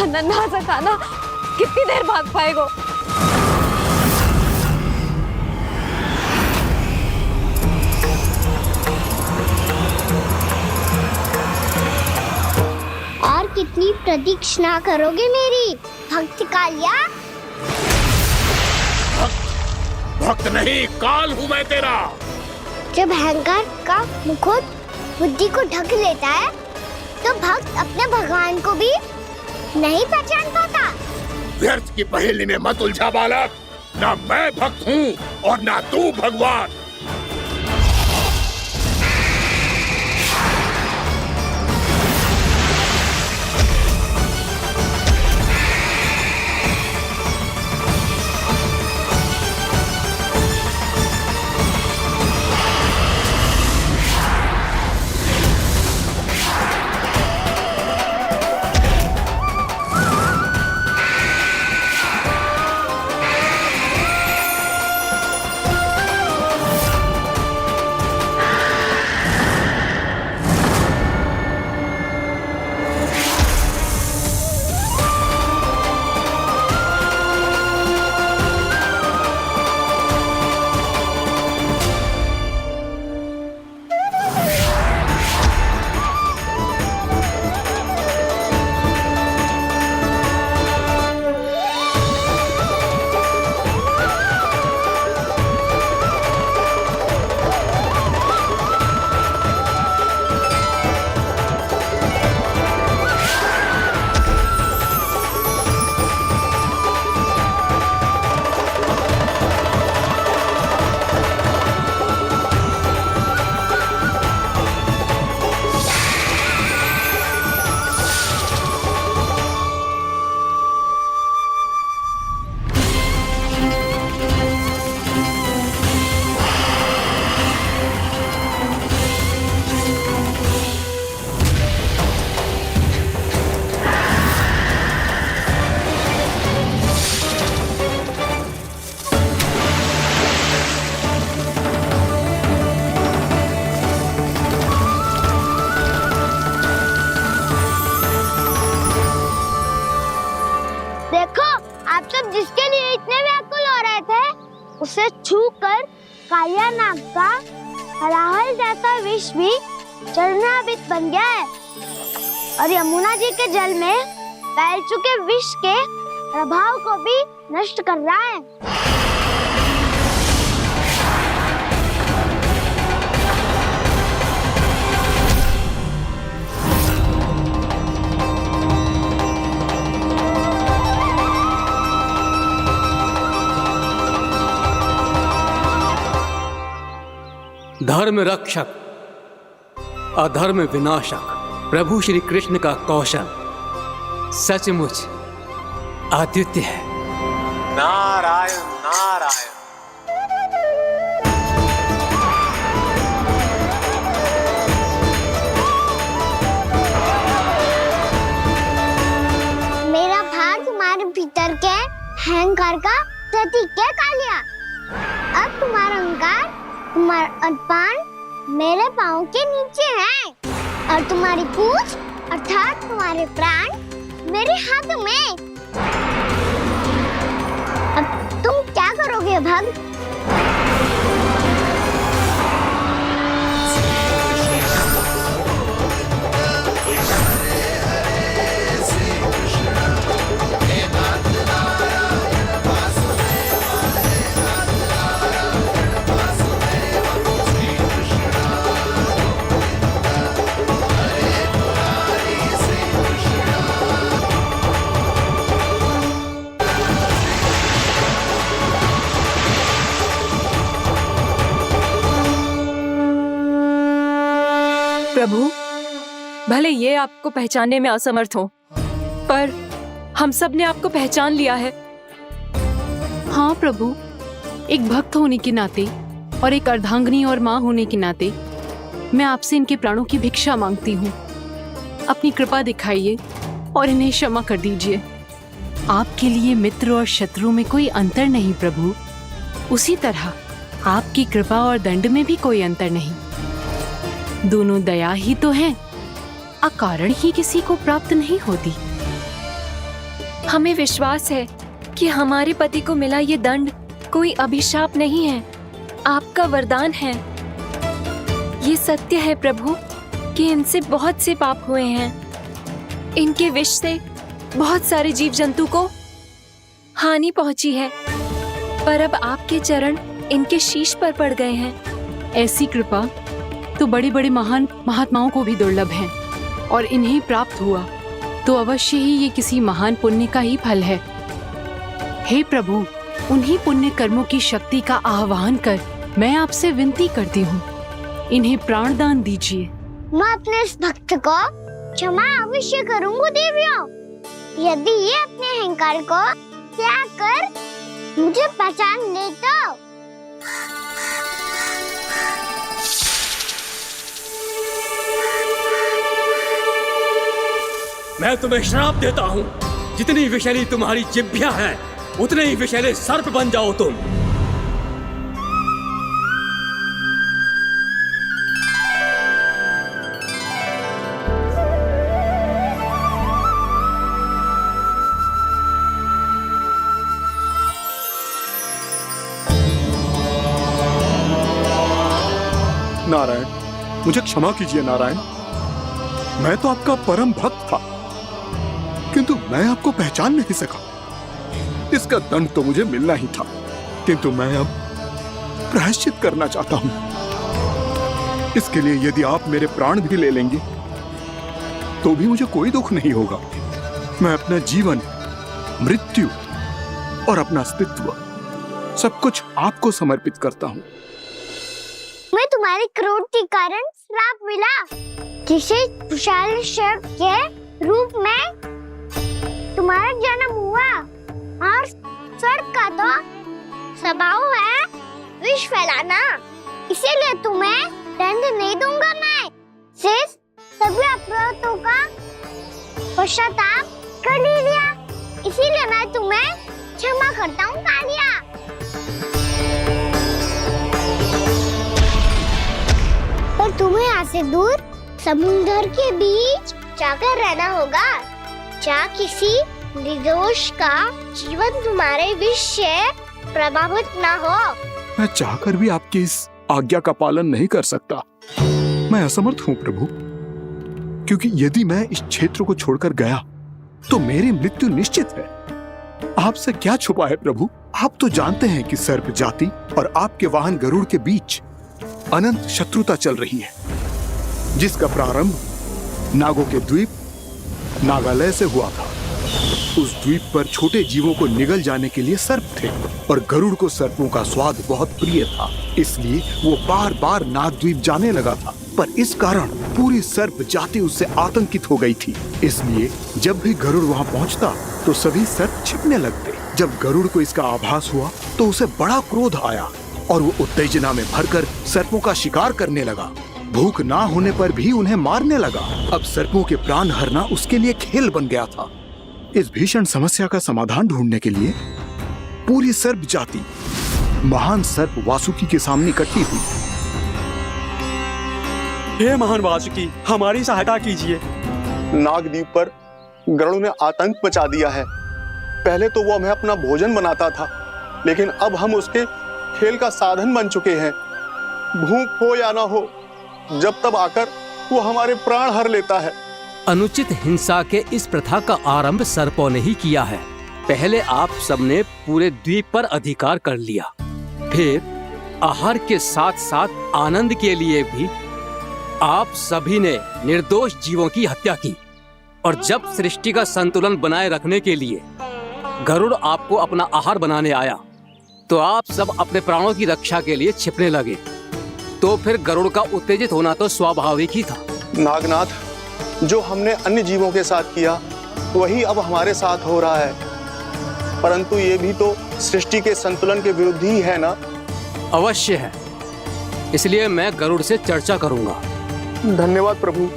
नन्हा सा कान्हा कितनी देर भाग पाएगा? और कितनी प्रतीक्षा करोगे मेरी भक्त कालिया? भक्त नहीं, काल हूँ मैं तेरा। जब अहंकार का मुकुट बुद्धि को ढक लेता है तो भक्त अपने भगवान को भी नहीं पहचान पाता। व्यर्थ की पहेली में मत उलझा बालक। ना मैं भक्त हूँ और ना तू भगवान। उसे छूकर कालिया नाग का हलाहल जैसा विष भी चरणामृत बन गया है और यमुना जी के जल में फैल चुके विष के प्रभाव को भी नष्ट कर रहा है। धर्म रक्षक अधर्म विनाशक प्रभु श्री कृष्ण का कौशल सचमुच अद्वितीय है। नारायण नारायण। मेरा भाग तुम्हारे भीतर के अहंकार का प्रतीक है कालिया। अब तुम्हारा अहंकार, तुम्हारा अनपान मेरे पाँव के नीचे है और तुम्हारी पूंछ अर्थात तुम्हारे प्राण मेरे हाथों में। अब तुम क्या करोगे भक्त? प्रभु, भले ये आपको पहचानने में असमर्थ हो, पर हम सब ने आपको पहचान लिया है। हाँ प्रभु, एक भक्त होने के नाते और एक अर्धांगिनी और माँ होने के नाते मैं आपसे इनके प्राणों की भिक्षा मांगती हूँ। अपनी कृपा दिखाइए और इन्हें क्षमा कर दीजिए। आपके लिए मित्र और शत्रु में कोई अंतर नहीं प्रभु। उसी तरह आपकी कृपा और दंड में भी कोई अंतर नहीं। दोनों दया ही तो हैं, अकारण ही किसी को प्राप्त नहीं होती। हमें विश्वास है कि हमारे पति को मिला ये दंड कोई अभिशाप नहीं है, आपका वरदान है। ये सत्य है प्रभु कि इनसे बहुत से पाप हुए हैं। इनके विष से बहुत सारे जीव जंतु को हानि पहुंची है, पर अब आपके चरण इनके शीश पर पड़ गए हैं। ऐसी कृपा तो बड़े बड़े महान महात्माओं को भी दुर्लभ है, और इन्हें प्राप्त हुआ तो अवश्य ही ये किसी महान पुण्य का ही फल है। हे प्रभु, उन्हीं पुण्य कर्मों की शक्ति का आह्वान कर मैं आपसे विनती करती हूँ, इन्हें प्राण दान दीजिए। मैं अपने इस भक्त को क्षमा अवश्य करूंगी देवियों, यदि ये अपने अहंकार को त्याग कर मुझे पहचान ले तो। मैं तुम्हें श्राप देता हूँ, जितनी विषैली तुम्हारी जिह्वा है उतने ही विषैले सर्प बन जाओ तुम। नारायण, मुझे क्षमा कीजिए नारायण। मैं तो आपका परम भक्त था, किंतु मैं आपको पहचान नहीं सका। इसका दंड तो मुझे मिलना ही था, किंतु मैं अब प्रायश्चित करना चाहता हूं। इसके लिए यदि आप मेरे प्राण भी ले लेंगे तो भी मुझे कोई दुख नहीं होगा। मैं अपना जीवन, मृत्यु और अपना अस्तित्व सब कुछ आपको समर्पित करता हूं। मैं तुम्हारे क्रोध के कारण श्राप मिला, जिसे विशाल सर्प के रूप में तुम्हारा जन्म हुआ, और सर्प का तो स्वभाव है विष फैलाना, इसीलिए तुम्हें दंड नहीं दूंगा। मैं सिर्फ सभी अपराधों का पश्चाताप कर लिया, इसीलिए मैं तुम्हें क्षमा करता हूँ कालिया। पर तुम्हें यहाँ से दूर समुद्र के बीच जाकर रहना होगा, जहाँ किसी निर्दोष का जीवन तुम्हारे विष से प्रभावित न हो। मैं चाहकर भी आपकी इस आज्ञा का पालन नहीं कर सकता। मैं असमर्थ हूँ प्रभु, क्योंकि यदि मैं इस क्षेत्र को छोड़कर गया तो मेरी मृत्यु निश्चित है। आपसे क्या छुपा है प्रभु? आप तो जानते हैं कि सर्प जाति और आपके वाहन गरुड़ के बीच अनंत शत्रुता चल रही है, जिसका प्रारंभ नागों के द्वीप नागालय से हुआ था। उस द्वीप पर छोटे जीवों को निगल जाने के लिए सर्प थे, और गरुड़ को सर्पों का स्वाद बहुत प्रिय था, इसलिए वो बार बार नागद्वीप जाने लगा था। पर इस कारण पूरी सर्प जाति उससे आतंकित हो गई थी, इसलिए जब भी गरुड़ वहाँ पहुँचता तो सभी सर्प छिपने लगते। जब गरुड़ को इसका आभास हुआ तो उसे बड़ा क्रोध आया, और वो उत्तेजना में भरकर सर्पों का शिकार करने लगा। भूख ना होने पर भी उन्हें मारने लगा। अब सर्पों के प्राण हरना उसके लिए खेल बन गया था। इस भीषण समस्या का समाधान ढूंढने के लिए पूरी सर्प जाति महान सर्प वासुकी के सामने इकट्ठी हुई। हे महान वासुकी, हमारी सहायता कीजिए। नागद्वीप पर गरुड़ ने आतंक मचा दिया है। पहले तो वो हमें अपना भोजन बनाता था, लेकिन अब हम उसके खेल का साधन बन चुके हैं। भूख हो या ना हो, जब तब आकर वो हमारे प्राण हर लेता है। अनुचित हिंसा के इस प्रथा का आरंभ सर्पों ने ही किया है। पहले आप सबने पूरे द्वीप पर अधिकार कर लिया, फिर आहार के साथ साथ आनंद के लिए भी आप सभी ने निर्दोष जीवों की हत्या की। और जब सृष्टि का संतुलन बनाए रखने के लिए गरुड़ आपको अपना आहार बनाने आया, तो आप सब अपने प्राणों की रक्षा के लिए छिपने लगे। तो फिर गरुड़ का उत्तेजित होना तो स्वाभाविक ही था। नागनाथ, जो हमने अन्य जीवों के साथ किया वही अब हमारे साथ हो रहा है, परंतु ये भी तो सृष्टि के संतुलन के विरुद्ध ही है ना? अवश्य है, इसलिए मैं गरुड़ से चर्चा करूंगा। धन्यवाद प्रभु।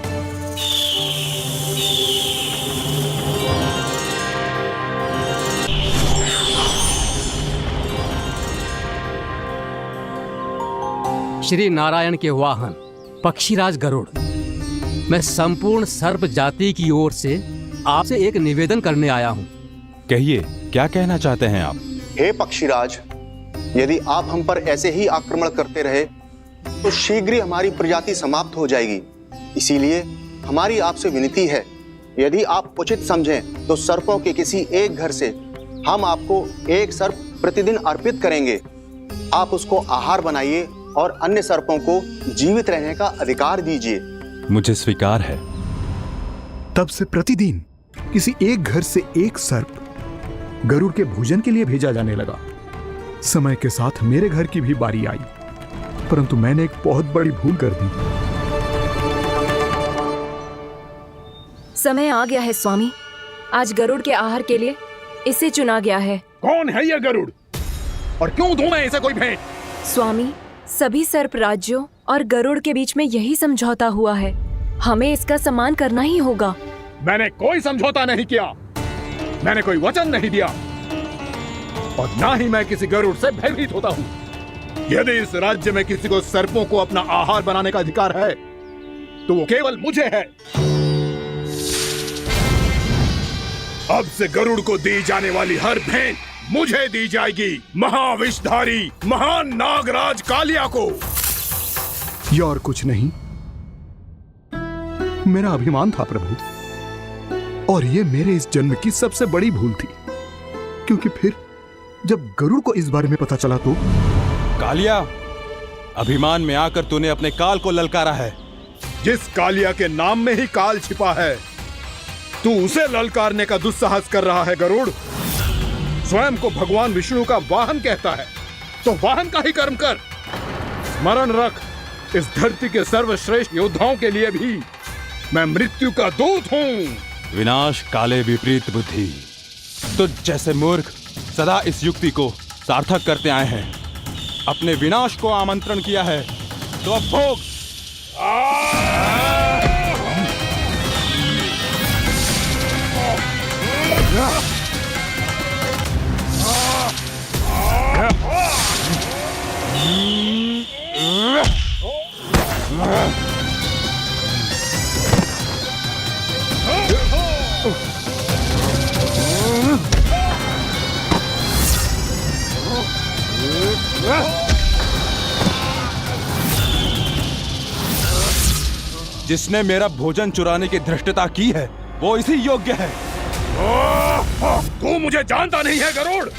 श्री नारायण के वाहन पक्षीराज गरुड़, मैं संपूर्ण सर्प जाति की ओर से आपसे एक निवेदन करने आया हूँ। कहिए, क्या कहना चाहते हैं आप? हे पक्षीराज, यदि आप हम पर ऐसे ही आक्रमण करते रहे तो शीघ्र ही हमारी प्रजाति समाप्त हो जाएगी। इसीलिए हमारी आपसे विनती है, यदि आप उचित समझें तो सर्पों के किसी एक घर से हम आपको एक सर्प प्रतिदिन अर्पित करेंगे। आप उसको आहार बनाइए और अन्य सर्पों को जीवित रहने का अधिकार दीजिए। मुझे स्वीकार है। तब से प्रतिदिन किसी एक घर से एक सर्प गरुड़ के भोजन के लिए भेजा जाने लगा। समय के साथ मेरे घर की भी बारी आई, परंतु मैंने एक बहुत बड़ी भूल कर दी। समय आ गया है स्वामी, आज गरुड़ के आहार के लिए इसे चुना गया है। कौन है यह गरुड़ और क्यों दूं मैं इसे कोई भेंट? स्वामी, सभी सर्प राज्यों और गरुड़ के बीच में यही समझौता हुआ है, हमें इसका सम्मान करना ही होगा। मैंने कोई समझौता नहीं किया, मैंने कोई वचन नहीं दिया और ना ही मैं किसी गरुड़ से भयभीत होता हूँ। यदि इस राज्य में किसी को सर्पों को अपना आहार बनाने का अधिकार है तो वो केवल मुझे है। अब से गरुड़ को दी जाने वाली हर भेंट मुझे दी जाएगी, महाविषधारी महान नागराज कालिया को। यह और कुछ नहीं, मेरा अभिमान था प्रभु, और यह मेरे इस जन्म की सबसे बड़ी भूल थी, क्योंकि फिर जब गरुड़ को इस बारे में पता चला तो। कालिया, अभिमान में आकर तूने अपने काल को ललकारा है। जिस कालिया के नाम में ही काल छिपा है, तू उसे ललकारने का दुस्साहस कर रहा है गरुड़। स्वयं को भगवान विष्णु का वाहन कहता है तो वाहन का ही कर्म कर। स्मरण रख, इस धरती के सर्वश्रेष्ठ योद्धाओं के लिए भी मैं मृत्यु का दूत हूँ। विनाश काले विपरीत बुद्धि। तो जैसे मूर्ख सदा इस युक्ति को सार्थक करते आए हैं, अपने विनाश को आमंत्रण किया है, तो अब भोग। जिसने मेरा भोजन चुराने की धृष्टता की है वो इसी योग्य है। तू मुझे जानता नहीं है गरुड़,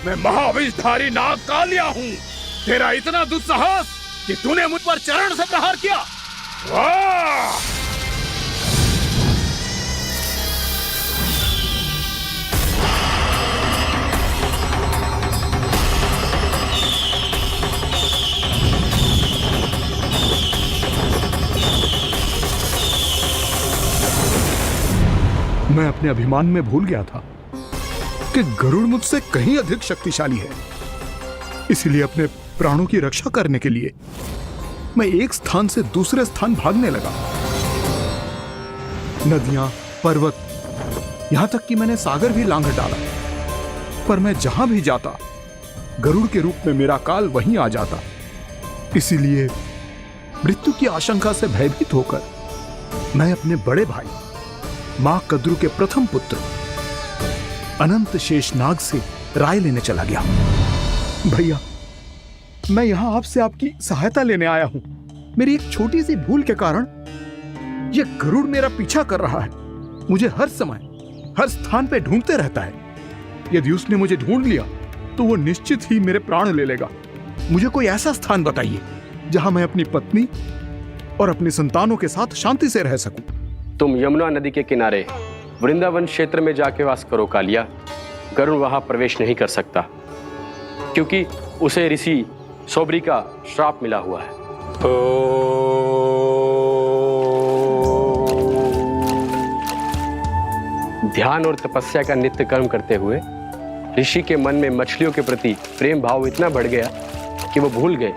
मैं महाविषधारी नाग कालिया हूँ। तेरा इतना दुस्साहस कि तूने मुझ पर चरण से प्रहार किया। मैं अपने अभिमान में भूल गया था कि गरुड़ मुझसे कहीं अधिक शक्तिशाली है। इसलिए अपने प्राणों की रक्षा करने के लिए मैं एक स्थान से दूसरे स्थान भागने लगा। नदियां, पर्वत, यहां तक कि मैंने सागर भी लांघ डाला, पर मैं जहां भी जाता गरुड़ के रूप में मेरा काल वहीं आ जाता। इसीलिए मृत्यु की आशंका से भयभीत होकर मैं अपने बड़े भाई मां कद्रू के प्रथम पुत्र अनंत शेषनाग से राय लेने चला गया। भैया, मैं यहां आपसे आपकी सहायता लेने आया हूं। मेरी एक छोटी सी भूल के कारण यह गरुड़ मेरा पीछा कर रहा है, मुझे हर समय हर स्थान पे ढूंढते रहता है। यदि उसने मुझे ढूंढ लिया तो वो निश्चित ही मेरे प्राण ले लेगा। मुझे कोई ऐसा स्थान बताइए जहां मैं अपनी पत्नी और अपनी संतानों के साथ शांति से रह सकूं। तुम यमुना नदी के किनारे वृंदावन क्षेत्र में जाके वास करो कालिया। गरुड़ वहां प्रवेश नहीं कर सकता, क्योंकि उसे ऋषि सोबरी का श्राप मिला हुआ है। ध्यान और तपस्या का नित्य कर्म करते हुए ऋषि के मन में मछलियों के प्रति प्रेम भाव इतना बढ़ गया कि वो भूल गए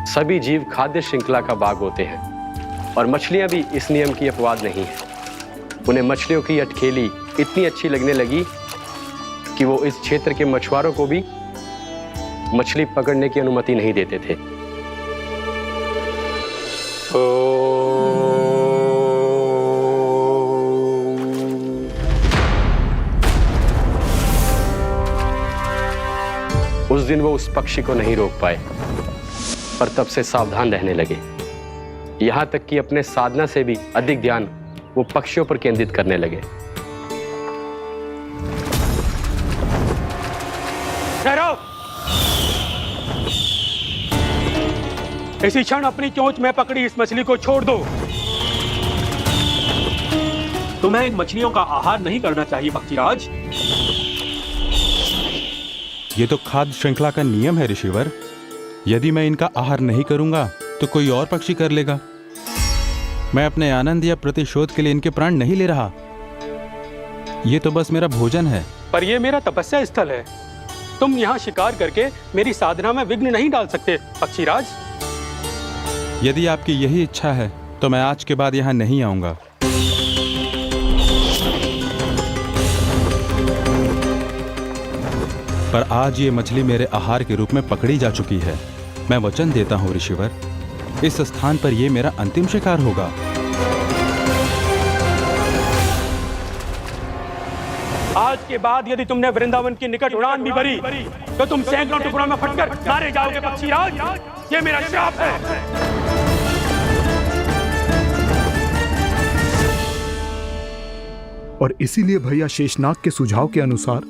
सभी जीव खाद्य श्रृंखला का भाग होते हैं, और मछलियां भी इस नियम की अपवाद नहीं है। उन्हें मछलियों की अटखेली इतनी अच्छी लगने लगी कि वो इस क्षेत्र के मछुआरों को भी मछली पकड़ने की अनुमति नहीं देते थे। उस दिन वो उस पक्षी को नहीं रोक पाए, पर तब से सावधान रहने लगे। यहां तक कि अपने साधना से भी अधिक ध्यान वो पक्षियों पर केंद्रित करने लगे। ठहरो! इसी क्षण अपनी चोंच में पकड़ी इस मछली को छोड़ दो। तुम्हें इन मछलियों का आहार नहीं करना चाहिए पक्षीराज। ये तो खाद्य श्रृंखला का नियम है ऋषिवर। यदि मैं इनका आहार नहीं करूंगा तो कोई और पक्षी कर लेगा। मैं अपने आनंद या प्रतिशोध के लिए इनके प्राण नहीं ले रहा। ये तो बस मेरा भोजन है। पर यह मेरा तपस्या स्थल है। तुम यहाँ शिकार करके मेरी साधना में विघ्न नहीं डाल सकते पक्षीराज। यदि आपकी यही इच्छा है तो मैं आज के बाद यहाँ नहीं आऊंगा। पर आज ये मछली मेरे आहार के रूप में पकड़ी जा चुकी है। मैं वचन देता हूँ ऋषिवर, इस स्थान पर यह मेरा अंतिम शिकार होगा। आज के बाद यदि तुमने वृंदावन की निकट उड़ान भी भरी तो तुम सैकड़ों टुकड़ों में फटकर मारे जाओगे पक्षीराज। ये मेरा श्राप है। और इसीलिए भैया शेषनाग के सुझाव के अनुसार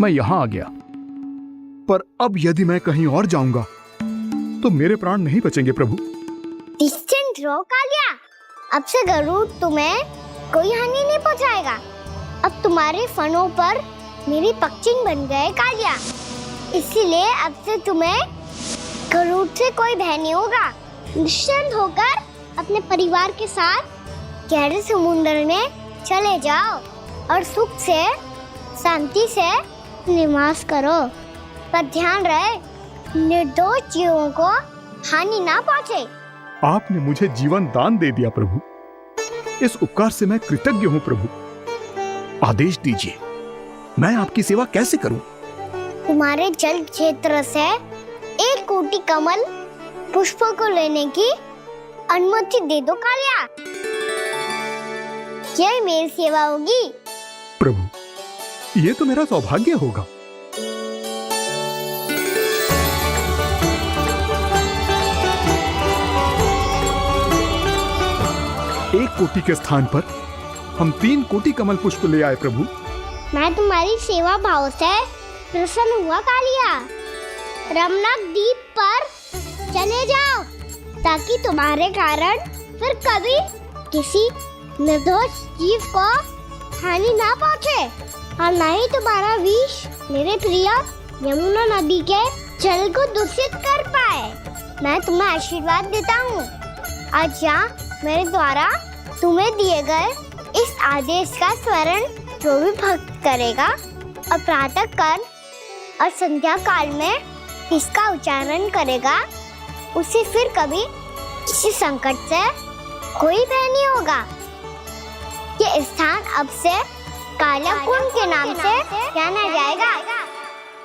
मैं यहां आ गया। पर अब यदि मैं कहीं और जाऊंगा तो मेरे प्राण नहीं बचेंगे प्रभु। डिस्टेंट रहो कालिया। अब से गरुड़ तुम्हें कोई हानि नहीं पहुंचाएगा। अब तुम्हारे फनों पर मेरी पक्षिंग बन गए कालिया। इसीलिए अब से तुम्हें गरुड़ से कोई भय नहीं होगा। निश्चिंत होकर अपने परिवार के साथ गहरे समुद्र में चले जाओ और सुख से शांति से निवास करो। पर ध्यान रहे निर्दोष जीवों को हानि ना पहुंचे। आपने मुझे जीवन दान दे दिया प्रभु। इस उपकार से मैं कृतज्ञ हूँ प्रभु। आदेश दीजिए, मैं आपकी सेवा कैसे करूं? तुम्हारे जल क्षेत्र से 1 कोटि कमल पुष्पों को लेने की अनुमति दे दो कालिया। यही मेरी सेवा होगी। प्रभु, ये तो मेरा सौभाग्य होगा। एक कोटि के स्थान पर हम 3 कोटि कमल पुष्प ले आए प्रभु। मैं तुम्हारी सेवा भाव से प्रसन्न हुआ कालिया। रमनाक द्वीप पर चले जाओ ताकि तुम्हारे कारण फिर कभी किसी निर्दोष जीव को हानि ना पहुंचे और न ही तुम्हारा विष मेरे प्रिय यमुना नदी के जल को दूषित कर पाए। मैं तुम्हें आशीर्वाद देता हूँ। आज यहाँ मेरे द्वारा तुम्हें दिए गए इस आदेश का स्मरण जो भी भक्त करेगा और प्रातः काल और संध्या काल में इसका उच्चारण करेगा, उसे फिर कभी किसी संकट से कोई भय नहीं होगा। ये स्थान अब से काला कुंड के नाम से जाना जाएगा।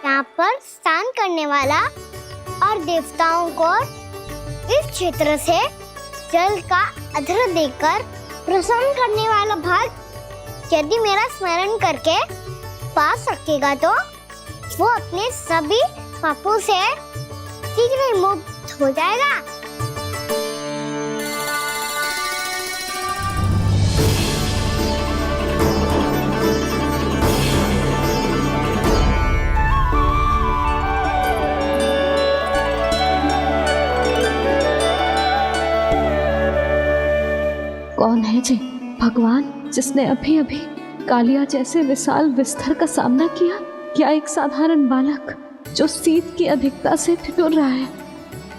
यहाँ पर स्नान करने वाला और देवताओं को इस क्षेत्र से जल का अर्घ्य देकर प्रसन्न करने वाला भक्त यदि मेरा स्मरण करके पा सकेगा तो वो अपने सभी पापों से शीघ्र ही मुक्त हो जाएगा। कौन है जी भगवान जिसने अभी अभी कालिया जैसे विशाल विस्तर का सामना किया? क्या एक साधारण बालक जो शीत की अधिकता से ठिठुर रहा है?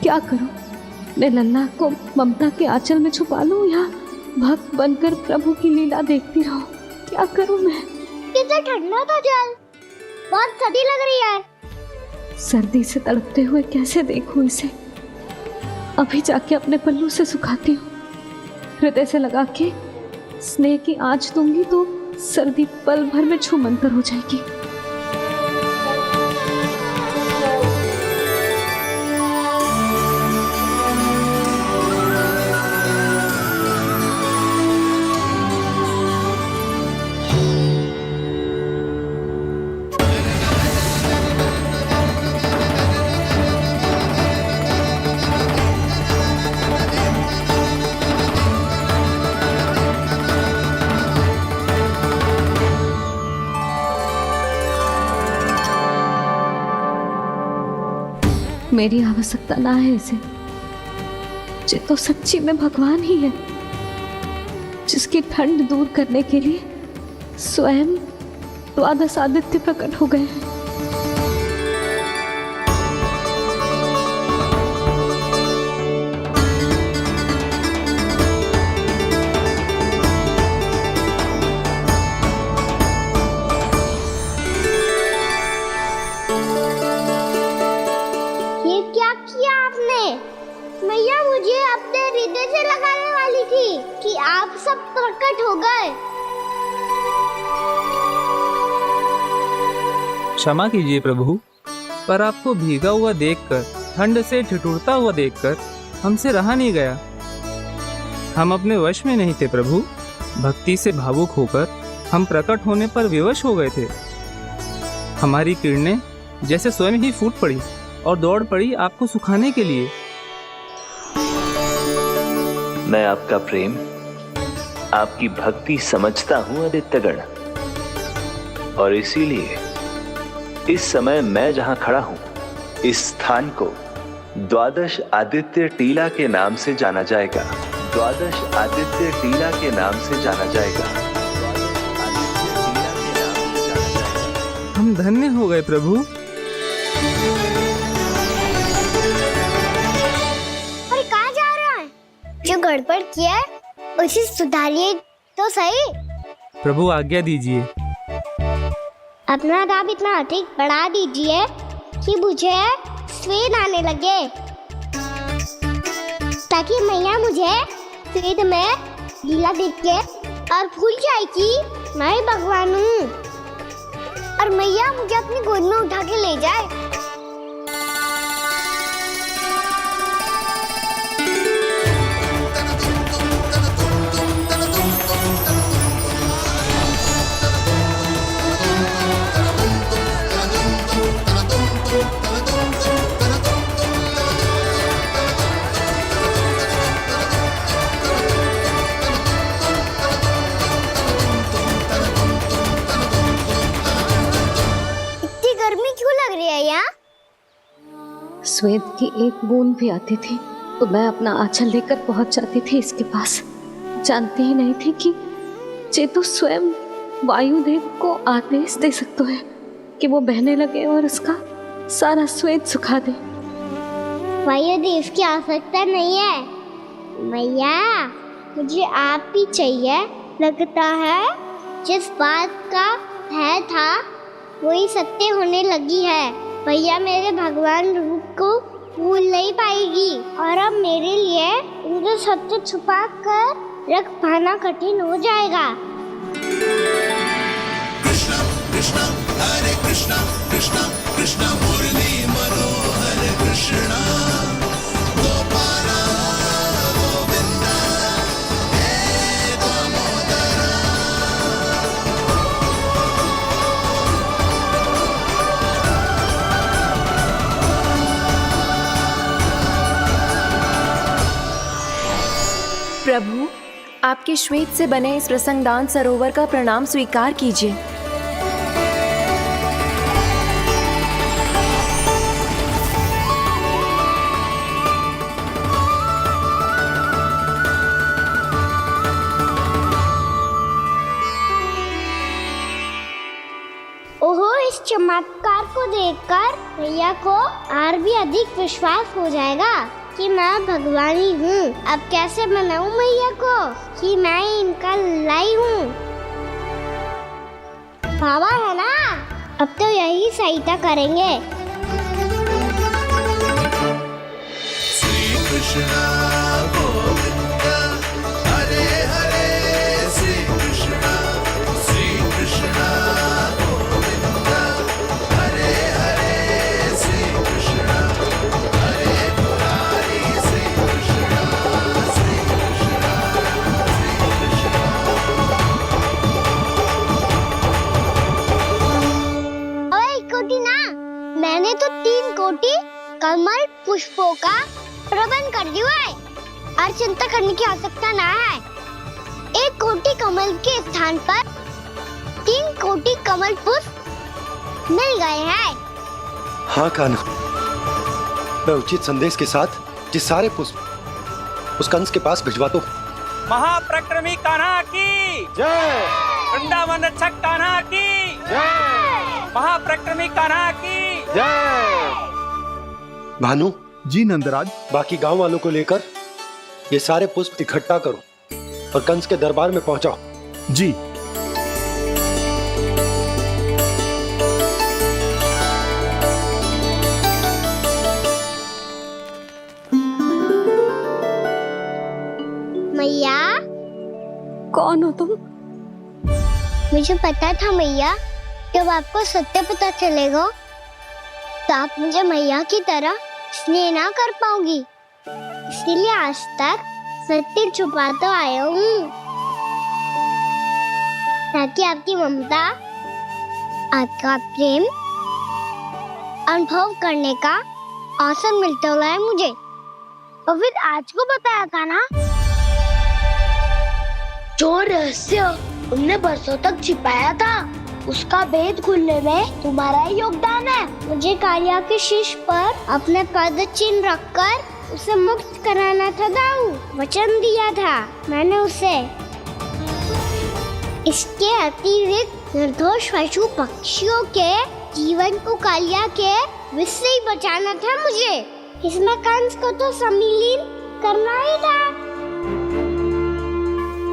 क्या करूं? मैं लल्ला को ममता के आंचल में छुपा लूं या भक्त बनकर प्रभु की लीला देखती रहूं? क्या करूं मैं? कितना ठंडा था जल, बहुत सर्दी लग रही है। सर्दी से तड़पते हुए कैसे देखूं इसे? अभी जाके अपने पल्लू से सुखाती हूँ। हृदय से लगा के स्नेह की आंच दूंगी तो सर्दी पल भर में छूमंतर हो जाएगी। मेरी आवश्यकता ना है इसे। ये तो सच्ची में भगवान ही है, जिसकी ठंड दूर करने के लिए स्वयं द्वादश आदित्य प्रकट हो गए हैं। ये क्या किया आपने? मैया मुझे अपने हृदय से लगाने वाली थी कि आप सब प्रकट हो गए। क्षमा कीजिए प्रभु, पर आपको भीगा हुआ देखकर, ठंड से ठिठुरता हुआ देखकर हमसे रहा नहीं गया। हम अपने वश में नहीं थे प्रभु। भक्ति से भावुक होकर हम प्रकट होने पर विवश हो गए थे। हमारी किरणें जैसे स्वयं ही फूट पड़ी और दौड़ पड़ी आपको सुखाने के लिए। मैं आपका प्रेम, आपकी भक्ति समझता हूं आदित्यगण, और इसीलिए इस समय मैं जहां खड़ा हूं, इस स्थान को द्वादश आदित्य टीला के नाम से जाना जाएगा। द्वादश आदित्य टीला के नाम से जाना जाएगा। हम धन्य हो गए प्रभु। और कहाँ जा रहा है? जो गड़बड़ किया है उसे सुधारिए तो सही। प्रभु आज्ञा दीजिए। अपना दाब इतना अधिक बढ़ा दीजिए कि मुझे स्वेद आने लगे, ताकि मैया मुझे स्वेद में गीला देख के और भूल जाए कि मैं ही भगवान हूँ, और मैया मुझे अपनी गोद में उठा के ले जाए। स्वेद की एक बूंद भी आती थी तो मैं अपना आंचल लेकर पहुंच जाती थी इसके पास। जानती ही नहीं थी कि चेतु स्वयं वायुदेव को आदेश दे सकते हैं कि वो बहने लगे और उसका सारा स्वेद सुखा दे। वायुदेव की आवश्यकता नहीं है मैया, मुझे आप ही चाहिए। लगता है जिस बात का भय था वही सत्य होने लगी है। भैया मेरे भगवान रूप को भूल नहीं पाएगी, और अब मेरे लिए उनके सत्य छुपा कर रख पाना कठिन हो जाएगा। कृष्णा कृष्णा हरे कृष्णा कृष्णा कृष्णा मुरली मनोहर कृष्णा गोपाला गोविंदा हे दामोदरा। प्रभु, आपके श्वेत से बने इस प्रसंगदान सरोवर का प्रणाम स्वीकार कीजिए। ओहो, इस चमत्कार को देखकर भैया को और भी अधिक विश्वास हो जाएगा कि मैं भगवान ही हूँ। अब कैसे मनाऊं मैया को कि मैं इनका लाई हूँ। बाबा है ना, अब तो यही सहायता करेंगे। श्री कृष्णा गोविंदा हरे हरे श्री कृष्णा गोविंदा हरे हरे श्री कृष्णा हरे मुरारी श्री कृष्णा श्री कृष्णा श्री कृष्णा। ओए कोटि ना, मैंने तो 3 कोटि कमल पुष्पों का प्रबंध कर दिया है और चिंता करने की आवश्यकता ना है। 1 कोटि कमल के स्थान पर 3 कोटि कमल पुष्प मिल गए हैं। हाँ कान्हा, मैं उचित संदेश के साथ ये सारे पुष्प उस कंस के पास भिजवाता हूँ। महाप्रक्रमी कान्हा की जय। वृंदावन रक्षक कान्हा की जय। महाप्रक्रमी कान्हा की जय। भानु जी नंदराज। बाकी गांव वालों को लेकर ये सारे पुष्प इकट्ठा करो और कंस के दरबार में पहुंचाओ। जी। मैया, कौन हो तुम? मुझे पता था मैया, जब आपको सत्य पता चलेगा तो आप मुझे मैया की तरह स्नेह ना कर पाओगी, इसलिए आज तक सत्य छुपाता आया हूँ, ताकि आपकी ममता, आपका प्रेम अनुभव करने का अवसर मिलता है मुझे। और फिर आज को बताया था ना, जो रहस्य तुमने बरसों तक छिपाया था, उसका भेद खुलने में तुम्हारा ही योगदान है। मुझे कालिया के शीश पर अपने पद चिन्ह रखकर उसे मुक्त कराना था दाऊ, वचन दिया था मैंने उसे। इसके अतिरिक्त निर्दोष पशु पक्षियों के जीवन को कालिया के विष से ही बचाना था मुझे। इसमें कंस को तो सम्मिलित करना ही था,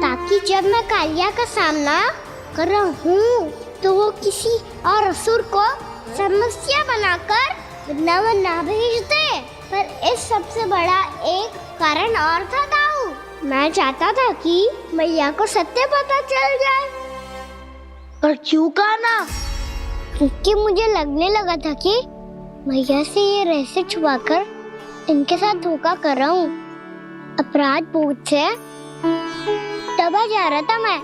ताकि जब मैं कालिया का सामना कर रहा हूँ तो वो किसी और असुर को समस्या बनाकर वृंदावन ना भेज दे। पर इस सबसे बड़ा एक कारण और था दाऊ, मैं चाहता था कि मैया को सत्य पता चल जाए। पर क्यों कहा ना? क्योंकि मुझे लगने लगा था कि मैया से ये रहस्य छुपाकर इनके साथ धोखा कर रहा हूँ। अपराध बोध से दबा जा रहा था मैं।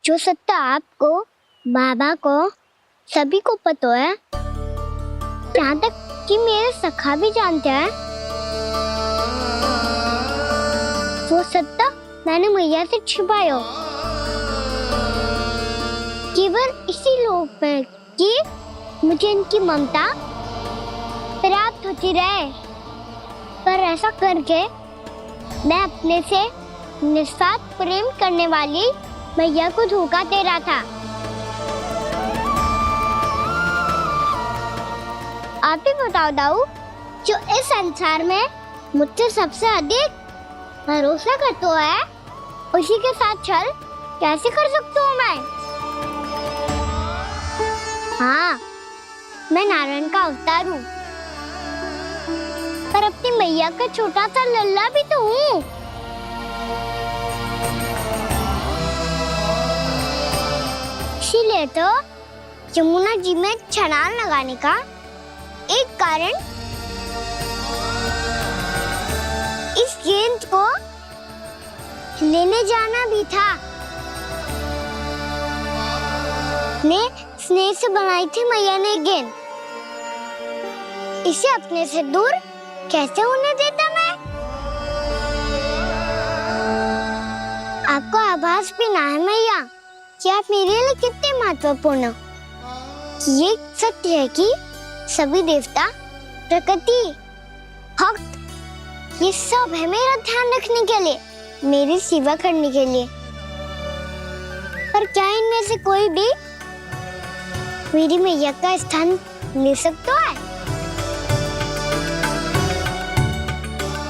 जो सत्य आपको, बाबा को, सभी को पता है, यहाँ तक कि मेरे सखा भी जानते हैं, वो सत्य मैंने मैया से छिपाया केवल इसी लोभ में कि मुझे इनकी ममता प्राप्त होती रहे। पर ऐसा करके मैं अपने से निस्वार्थ प्रेम करने वाली मैया को धोखा दे रहा था। आप ही बताओ दाऊ, जो इस संसार में मुझसे सबसे अधिक भरोसा करता है, उसी के साथ छल कैसे कर सकता हूँ मैं? हाँ, मैं नारायण का अवतार हूँ, पर अपनी मैया का छोटा सा लल्ला भी तो हूँ। इसीलिए तो यमुना जी में छलांग लगाने का एक कारण इस गेंद को लेने जाना भी था। ने स्नेह से बनाई थी मैया ने गेंद, इसे अपने से दूर कैसे होने देता मैं? आपको आभास भी ना है मैया कि आप मेरे लिए कितने महत्वपूर्ण हो। ये सत्य है कि सभी देवता, प्रकृति, भक्त, ये सब है मेरा ध्यान रखने के लिए, मेरी सेवा करने के लिए। पर क्या इनमें से कोई भी मेरी मैया का स्थान ले सकता है?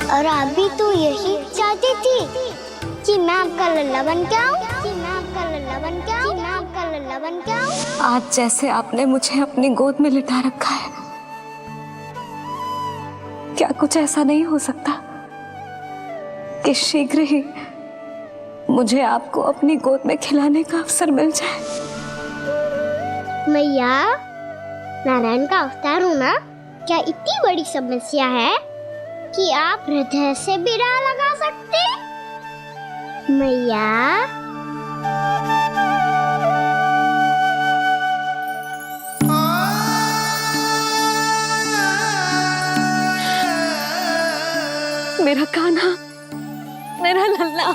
और आप भी तो यही चाहती थी कि मैं आपका लल्ला बन के आऊं, कि मैं आपका लल्ला बन के आऊं, कि मैं आपका लल्ला बन के आऊं। आज जैसे आपने मुझे अपनी गोद में लिटा रखा है, क्या कुछ ऐसा नहीं हो सकता कि शीघ्र ही मुझे आपको अपनी गोद में खिलाने का अवसर मिल जाए? मैया, नारायण का अवतार होना क्या इतनी बड़ी समस्या है कि आप हृदय से भी राह लगा सकते? मैया, मेरा कान्हा, मेरा लल्ला।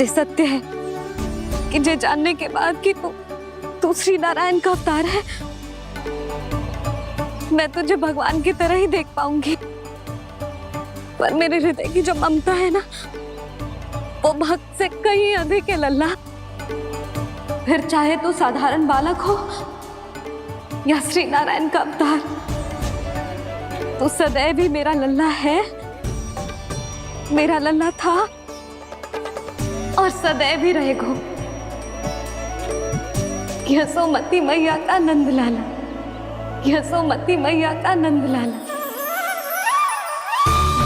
जे सत्य है कि जे जानने के बाद कि तू श्री नारायण का अवतार है, मैं तुझे भगवान की तरह ही देख पाऊंगी। पर मेरे हृदय की जो ममता है ना, वो भक्त से कहीं अधिक है लल्ला। फिर चाहे तू साधारण बालक हो या श्री नारायण का अवतार, तू सदैव ही मेरा लल्ला है, मेरा लल्ला था और सदैव ही रहेगा। यशोमती मैया का नंद लाला, यशोमती मैया का नंद लाला।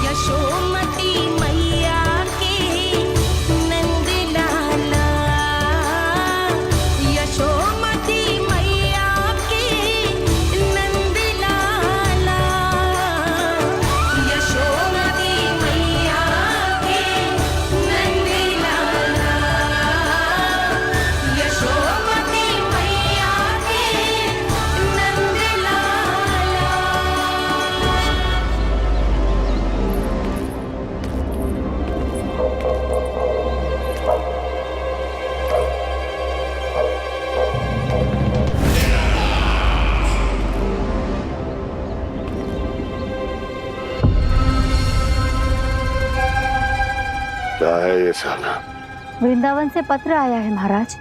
यशोमती मैया के नंद लाला, यशोमती मैया के नंद लाला, यशोमती मैया के नंद लाला, यशोमती मैया के नंद लाला। क्या है ये साला? वृंदावन से पत्र आया है महाराज।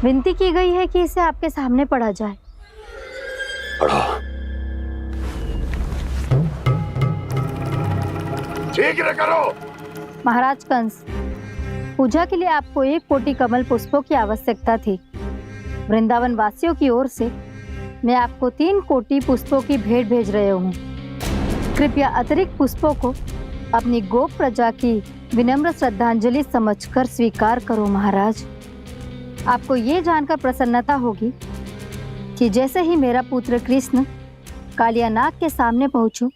विनती की गई है कि इसे आपके सामने पढ़ा जाए। पढ़ो। ठीक है करो। महाराज कंस, पूजा के लिए आपको 1 कोटि कमल पुष्पों की आवश्यकता थी। वृंदावन वासियों की ओर से मैं आपको 3 कोटि पुष्पों की भेंट भेज रहे हूँ। कृपया अतिरिक्त पुष्पों को अपनी गोप प्रजा की विनम्र श्रद्धांजलि समझकर स्वीकार करो महाराज। आपको ये जानकर प्रसन्नता होगी कि जैसे ही मेरा पुत्र कृष्ण कालिया नाग के सामने पहुंचो,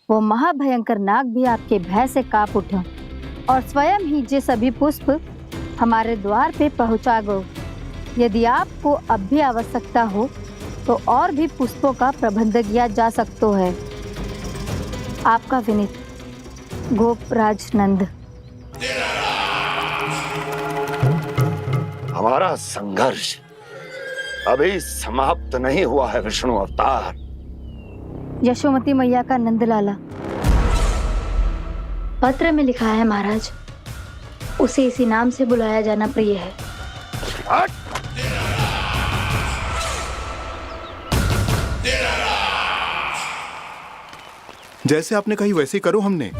वो महाभयंकर नाग भी आपके भय से कांप उठा और स्वयं ही ये सभी पुष्प हमारे द्वार पे पहुंचा गए। यदि आपको अब भी आवश्यकता हो तो और भी पुष्पों का प्रबंध किया जा सकता है। आपका विनीत गोपराज नंद। हमारा संघर्ष अभी समाप्त नहीं हुआ है विष्णु अवतार। यशोमती मैया का नंदलाला। पत्र में लिखा है महाराज, उसे इसी नाम से बुलाया जाना प्रिय है। जैसे आपने कही वैसे ही करो। हमने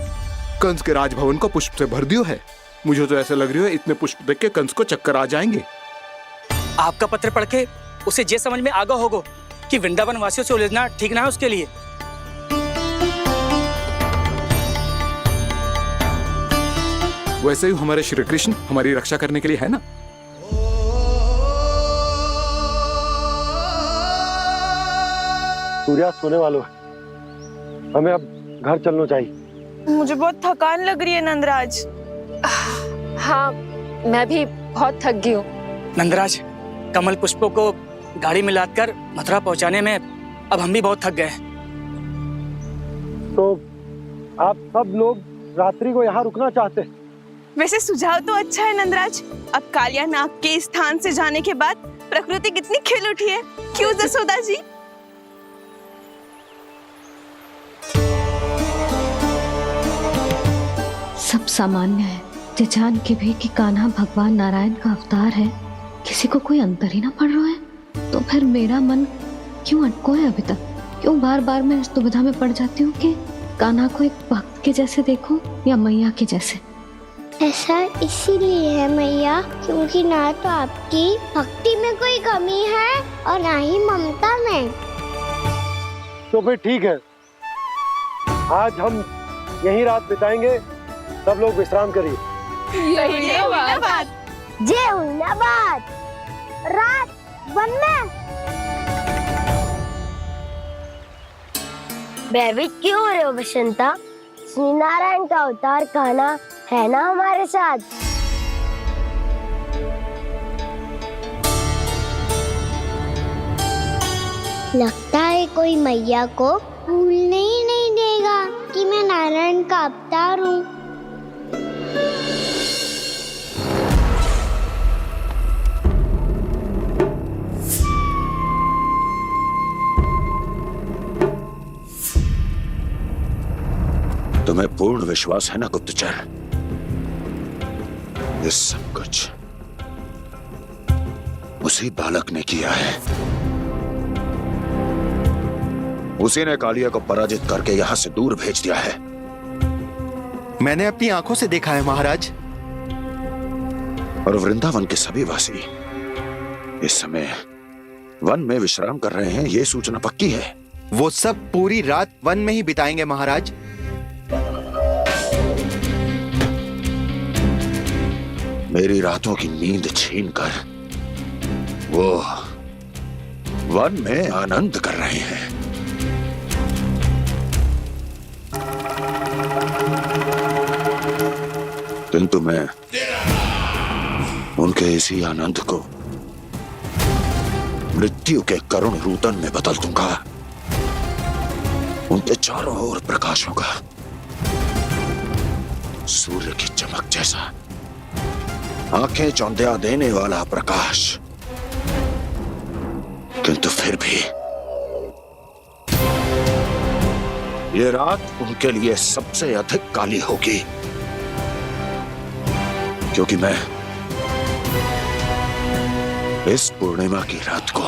कंस के राजभवन को पुष्प से भर दियो है। मुझे तो ऐसा लग रही है इतने पुष्प देख के कंस को चक्कर आ जाएंगे। आपका पत्र पढ़ के उसे ये समझ में आगा होगा कि वृंदावन वासियों से उलझना ठीक ना है उसके लिए। वैसे ही हमारे श्री कृष्ण हमारी रक्षा करने के लिए है ना। सूर्यास्त होने वाला है, हमें अब घर चलना चाहिए। मुझे बहुत थकान लग रही है नंदराज। हाँ, मैं भी बहुत थक गई हूँ। नंदराज, कमल पुष्पों को गाड़ी में लादकर मथुरा पहुंचाने में अब हम भी बहुत थक गए। तो आप सब लोग रात्रि को यहाँ रुकना चाहते हैं? वैसे सुझाव तो अच्छा है नंदराज। अब कालिया नाग के स्थान से जाने के बाद प्रकृति कितनी खिल उठी है, क्यों जसोदा जी? सब सामान्य है, ये जान के भी कि कान्हा भगवान नारायण का अवतार है, किसी को कोई अंतर ही ना पड़ रहा है। तो फिर मेरा मन क्यों अटको है अभी तक? क्यों बार बार मैं इस दुविधा में पड़ जाती हूँ कि कान्हा को एक भक्त के जैसे देखूं या मैया के जैसे? ऐसा इसीलिए है मैया क्योंकि ना तो आपकी भक्ति में कोई कमी है और ना ही ममता में। तो फिर ठीक है, आज हम यहीं रात बिताएंगे। सब लोग विश्राम करिए। जय हुलाबाद। रात वन में भयभीत क्यों हो रहे हो बसंता? श्री नारायण का अवतार कान्हा है ना हमारे साथ। लगता है कोई मैया को भूलने ही नहीं देगा कि मैं नारायण का अवतार हूँ। तुम्हें पूर्ण विश्वास है ना गुप्तचर? ये सब कुछ उसी बालक ने किया है। उसी ने कालिया को पराजित करके यहां से दूर भेज दिया है। मैंने अपनी आंखों से देखा है महाराज। और वृंदावन के सभी वासी इस समय वन में विश्राम कर रहे हैं, ये सूचना पक्की है। वो सब पूरी रात वन में ही बिताएंगे महाराज। मेरी रातों की नींद छीनकर वो वन में आनंद कर रहे हैं। किंतु मैं उनके इसी आनंद को मृत्यु के करुण रूतन में बदल दूंगा। उनके चारों ओर प्रकाश होगा, सूर्य की चमक जैसा, आंखें चौंधिया देने वाला प्रकाश। किंतु फिर भी ये रात उनके लिए सबसे अधिक काली होगी, क्योंकि मैं इस पूर्णिमा की रात को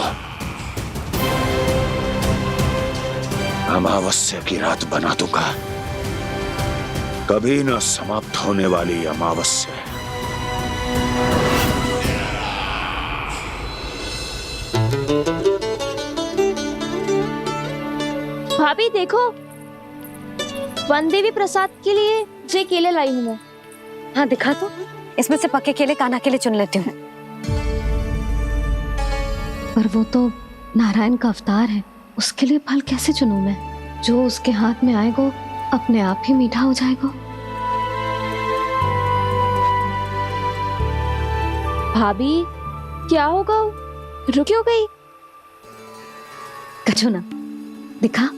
अमावस्या की रात बना दूंगा। कभी न समाप्त होने वाली अमावस्या। भाभी देखो, वन देवी प्रसाद के लिए ये केले लाई हूँ मैं। हाँ दिखा तो, इसमें से पक्के केले कान्हा के लिए चुन लेती हूँ। पर वो तो नारायण का अवतार है, उसके लिए फल कैसे चुनूं मैं? जो उसके हाथ में आएगा अपने आप ही मीठा हो जाएगा। भाभी क्या होगा, रुक क्यों गई? कछो ना, दिखा।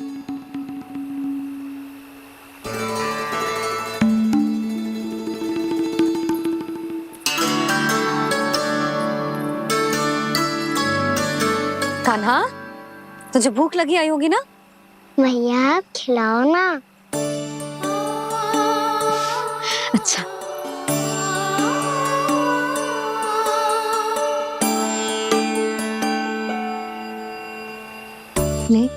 कान्हा, तुझे भूख लगी आई होगी ना? भैया खिलाओ ना। अच्छा, ले।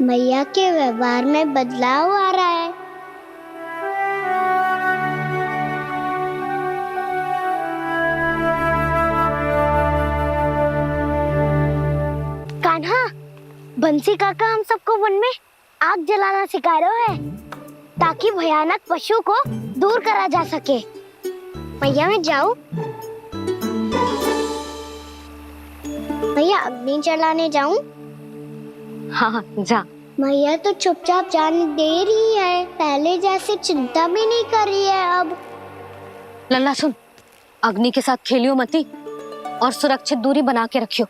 भैया के व्यवहार में बदलाव आ रहा है। कान्हा, बंसी काका हम सबको वन में आग जलाना सिखा रहे हैं, ताकि भयानक पशु को दूर करा जा सके। भैया मैं जाऊं? भैया अग्नि जलाने जाऊं? हाँ जा। भैया तो चुपचाप जाने दे रही है, पहले जैसे चिंता भी नहीं कर रही है अब। लल्ला सुन, अग्नि के साथ खेलियो मती और सुरक्षित दूरी बना के रखियो,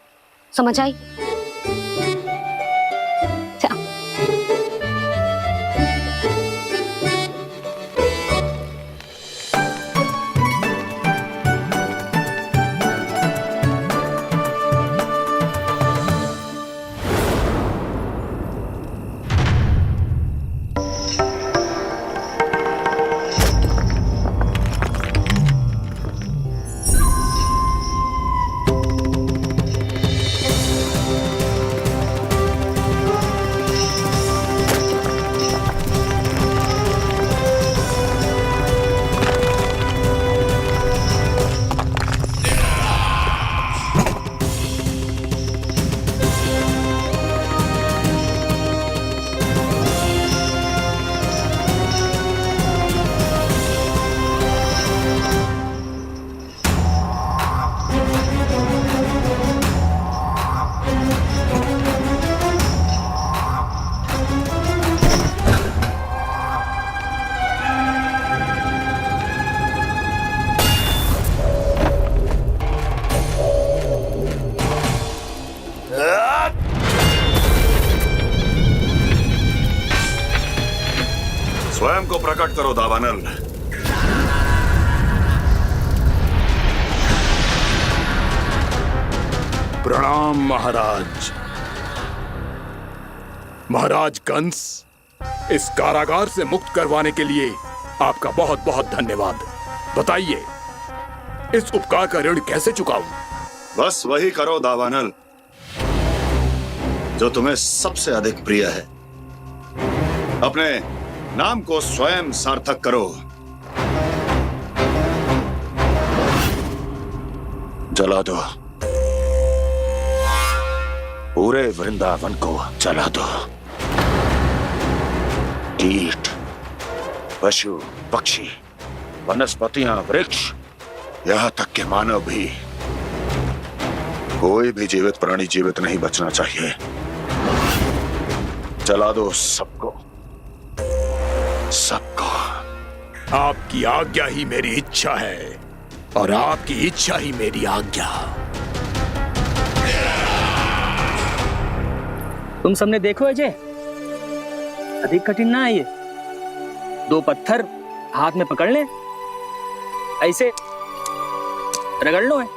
समझ आई? को प्रकट करो दावानल। प्रणाम महाराज। महाराज कंस, इस कारागार से मुक्त करवाने के लिए आपका बहुत बहुत धन्यवाद। बताइए, इस उपकार का ऋण कैसे चुकाऊं? बस वही करो दावानल जो तुम्हें सबसे अधिक प्रिय है। अपने नाम को स्वयं सार्थक करो। जला दो, पूरे वृंदावन को जला दो। कीट, पशु, पक्षी, वनस्पतियां, वृक्ष, यहां तक के मानव भी, कोई भी जीवित प्राणी जीवित नहीं बचना चाहिए। जला दो सबको, सबको। आपकी आज्ञा ही मेरी इच्छा है और आपकी इच्छा ही मेरी आज्ञा। तुम सबने देखो अजय, अधिक कठिन ना है ये। 2 पत्थर हाथ में पकड़ ले, ऐसे रगड़ लो है,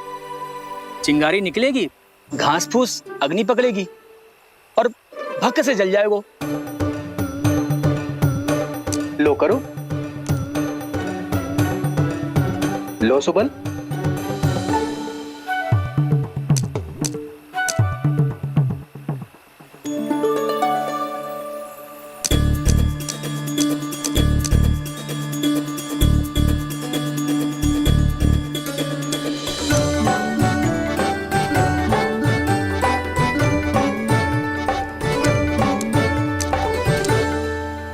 चिंगारी निकलेगी, घास फूस अग्नि पकड़ेगी और भक्क से जल जाए वो। लो करो, लो सुबल।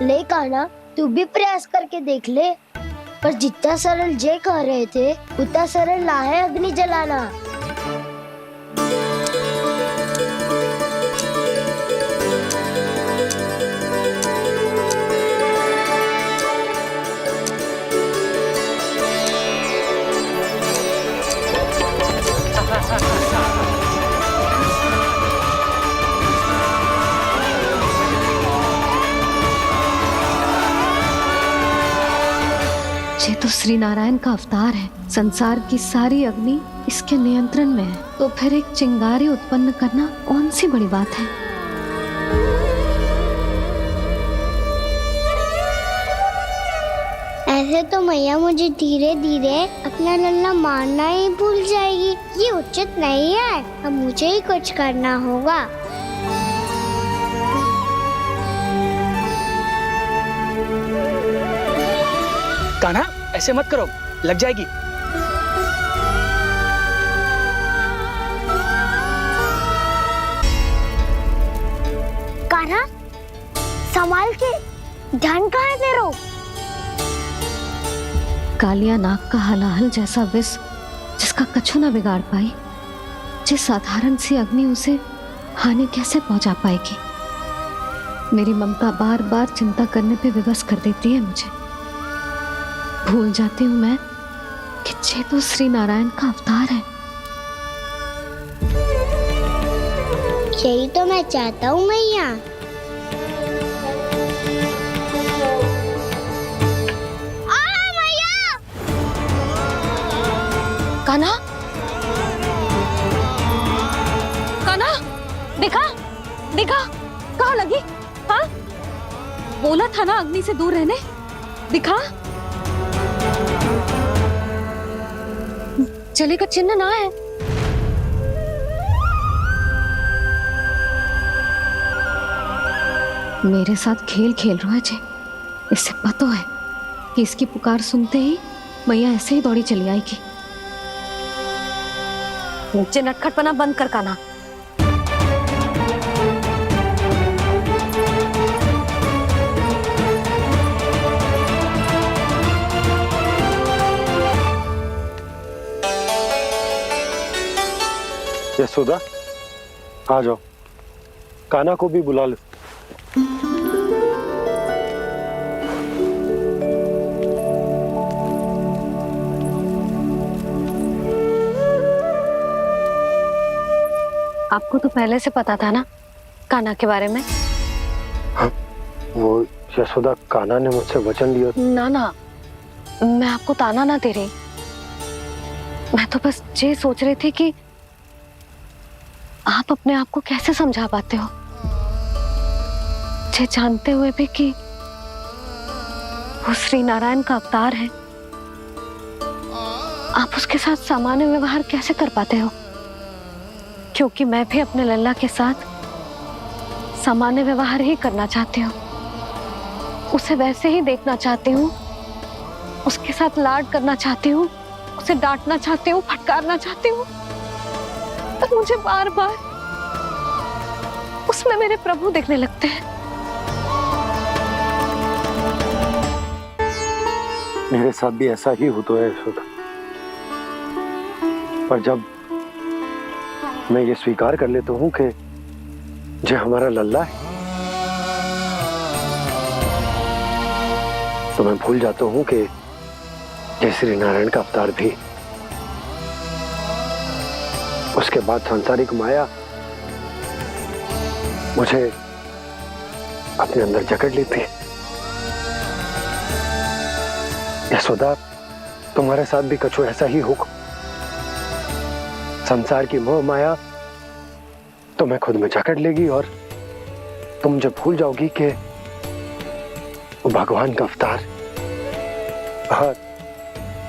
ले कान्हा, तू भी प्रयास करके देख ले। पर जितना सरल जय कह रहे थे, उतना सरल ना है अग्नि जलाना। ये तो श्री नारायण का अवतार है। संसार की सारी अग्नि इसके नियंत्रण में है, तो फिर एक चिंगारी उत्पन्न करना कौन सी बड़ी बात है। ऐसे तो मैया मुझे धीरे धीरे अपना लल्ला मारना ही भूल जाएगी। ये उचित नहीं है, अब मुझे ही कुछ करना होगा। कान्हा, ऐसे मत करो, लग जाएगी। कान्हा, संभाल के, ध्यान कहाँ है तेरो? कालिया नाग का हलाहल जैसा विष जिसका कछु न बिगाड़ पाई, जिस साधारण सी अग्नि उसे हानि कैसे पहुंचा पाएगी। मेरी ममता बार बार चिंता करने पे विवश कर देती है मुझे। भूल जाती हूँ मैं कि ये तो श्री नारायण का अवतार है। यही तो मैं चाहता हूँ मैया। कान्हा, कान्हा, देखा देखा, कहाँ लगी? हाँ, बोला था ना अग्नि से दूर रहने। दिखा, जले का चिन्ह ना है। मेरे साथ खेल खेल रहा है जे। इससे पता है कि इसकी पुकार सुनते ही मैया ऐसे ही दौड़ी चली आएगी। नीचे नटखटपना बंद कर कान्हा। यशोदा, आ जाओ, कान्हा को भी बुला लो। आपको तो पहले से पता था ना कान्हा के बारे में? हाँ, वो यशोदा, कान्हा ने मुझसे वचन लिया। ना ना, मैं आपको ताना ना दे रही। मैं तो बस ये सोच रही थी कि आप अपने आप को कैसे समझा पाते हो, ये जानते हुए भी कि वो श्री नारायण का अवतार है। आप उसके साथ सामान्य व्यवहार कैसे कर पाते हो? क्योंकि मैं भी अपने लल्ला के साथ सामान्य व्यवहार ही करना चाहती हूँ, उसे वैसे ही देखना चाहती हूँ, उसके साथ लाड करना चाहती हूँ, उसे डांटना चाहती हूँ, फटकारना चाहती हूँ। पर मुझे बार बार उसमें मेरे प्रभु दिखने लगते हैं। मेरे साथ भी ऐसा ही होता है यशोदा। पर जब मैं ये स्वीकार कर लेता हूँ कि जो हमारा लल्ला है, तो मैं भूल जाता हूँ कि जय श्री नारायण का अवतार भी। उसके बाद सांसारिक माया मुझे अपने अंदर जकड़ लेती है। यशोदा, तुम्हारे साथ भी कछु ऐसा ही होगा। संसार की मोह माया तुम्हें खुद में जकड़ लेगी और तुम जब भूल जाओगी कि वो भगवान का अवतार। हाँ,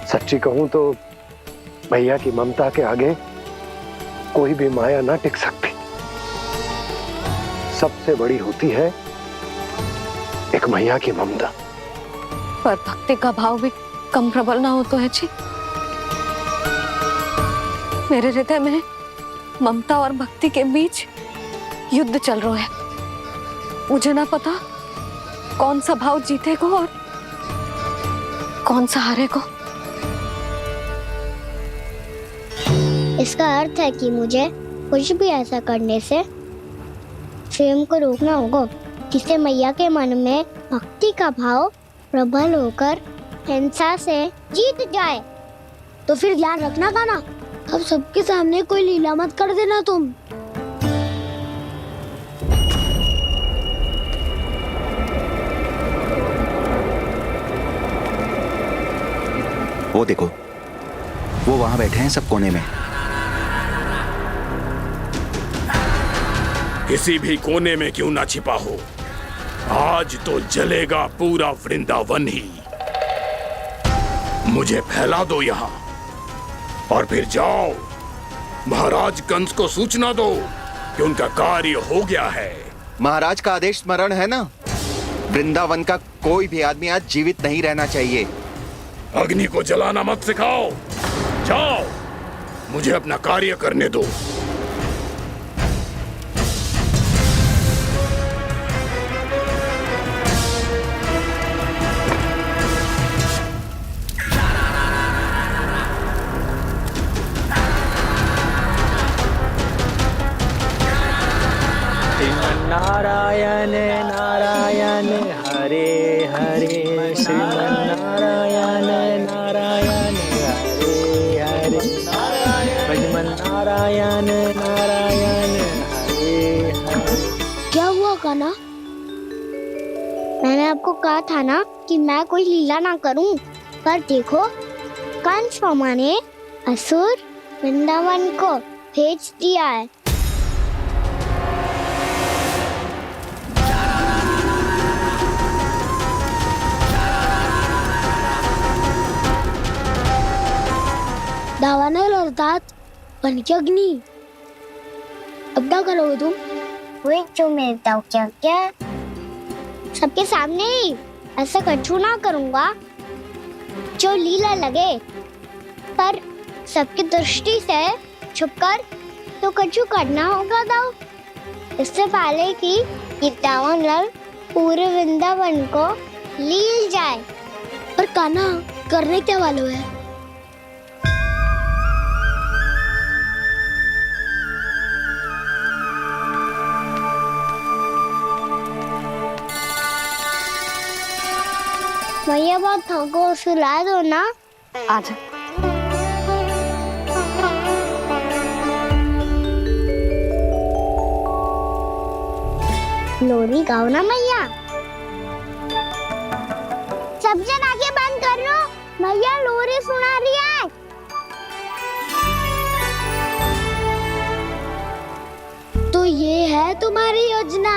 सच्ची कहूं तो मैया की ममता के आगे कोई भी माया ना टिक सकती। सबसे बड़ी होती है एक मैया की ममता। पर भक्ति का भाव भी कम प्रबल ना हो तो है जी। मेरे हृदय में ममता और भक्ति के बीच युद्ध चल रहा है। मुझे ना पता कौन सा भाव जीतेगा और कौन सा हारेगा। इसका अर्थ है कि मुझे कुछ भी ऐसा करने से स्वयं को रोकना होगा जिससे मैया के मन में भक्ति का भाव प्रबल होकर हिंसा से जीत जाए। तो फिर ध्यान रखना कान्हा, अब सबके सामने कोई लीला मत कर देना तुम। वो देखो, वो वहां बैठे हैं सब कोने में। किसी भी कोने में क्यों ना छिपा हो, आज तो जलेगा पूरा वृंदावन ही। मुझे फैला दो यहाँ और फिर जाओ महाराज कंस को सूचना दो कि उनका कार्य हो गया है। महाराज का आदेश स्मरण है ना, वृंदावन का कोई भी आदमी आज जीवित नहीं रहना चाहिए। अग्नि को जलाना मत सिखाओ, जाओ मुझे अपना कार्य करने दो। नारायण नारायण हरे हरे, श्रीमन्नारायण नारायण हरे हरे, भजमन नारायण नारायण हरे हरे। क्या हुआ कान्हा? मैंने आपको कहा था ना कि मैं कोई लीला ना करूं, पर देखो कंस मामा ने असुर वृंदावन को भेज दिया है। दावानल अर्थात पंचअग्नि। अब क्या करोगे तुम? वही जो मैं बताऊं क्या क्या? सबके सामने ही ऐसा कछु ना करूंगा जो लीला लगे, पर सबकी दृष्टि से छुपकर तो कछु करना होगा दाव। इससे पहले कि ये दावानल पूरे वृंदावन को लील जाए। पर कान्हा करने क्या वालों है? मैया बात थको सुला दो ना। आजा। लोरी गाओ ना मैया। पूरी सुना रही है। तो ये है तुम्हारी योजना।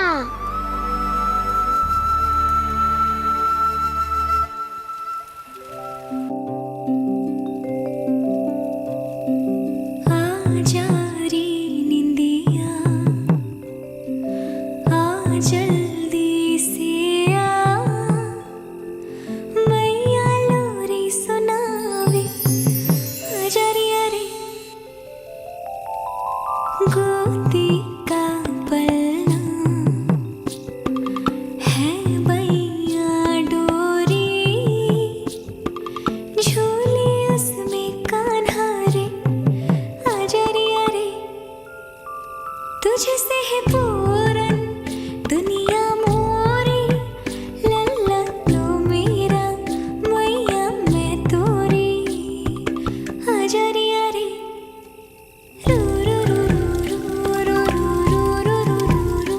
आजा रे निंदिया, आ जल्दी से आ, मैया लोरी सुनावे, आजा रे गोदी का पलना है मैया डोरी, झूले उसमें कान्हा रे, आजा रे तुझसे है पूरन दुनिया मोरी, लल्ला लो मेरा मैया मैं तोरी, आजा रे रू रू रू रू रू रू रू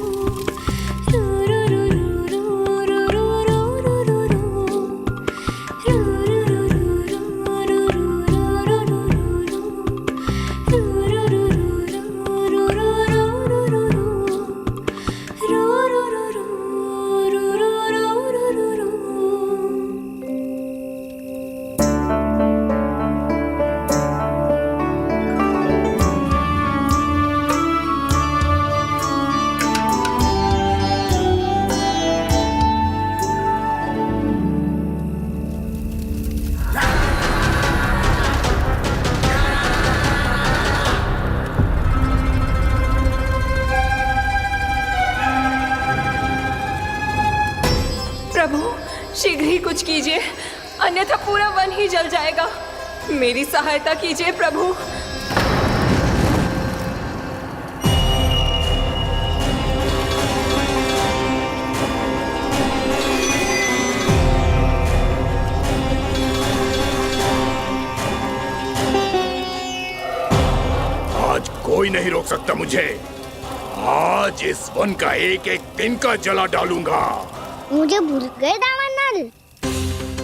प्रभु शीघ्र ही कुछ कीजिए, अन्यथा पूरा वन ही जल जाएगा। मेरी सहायता कीजिए प्रभु। आज कोई नहीं रोक सकता मुझे। आज इस वन का एक एक दिन का जला डालूंगा। मुझे भूल गए दावानल,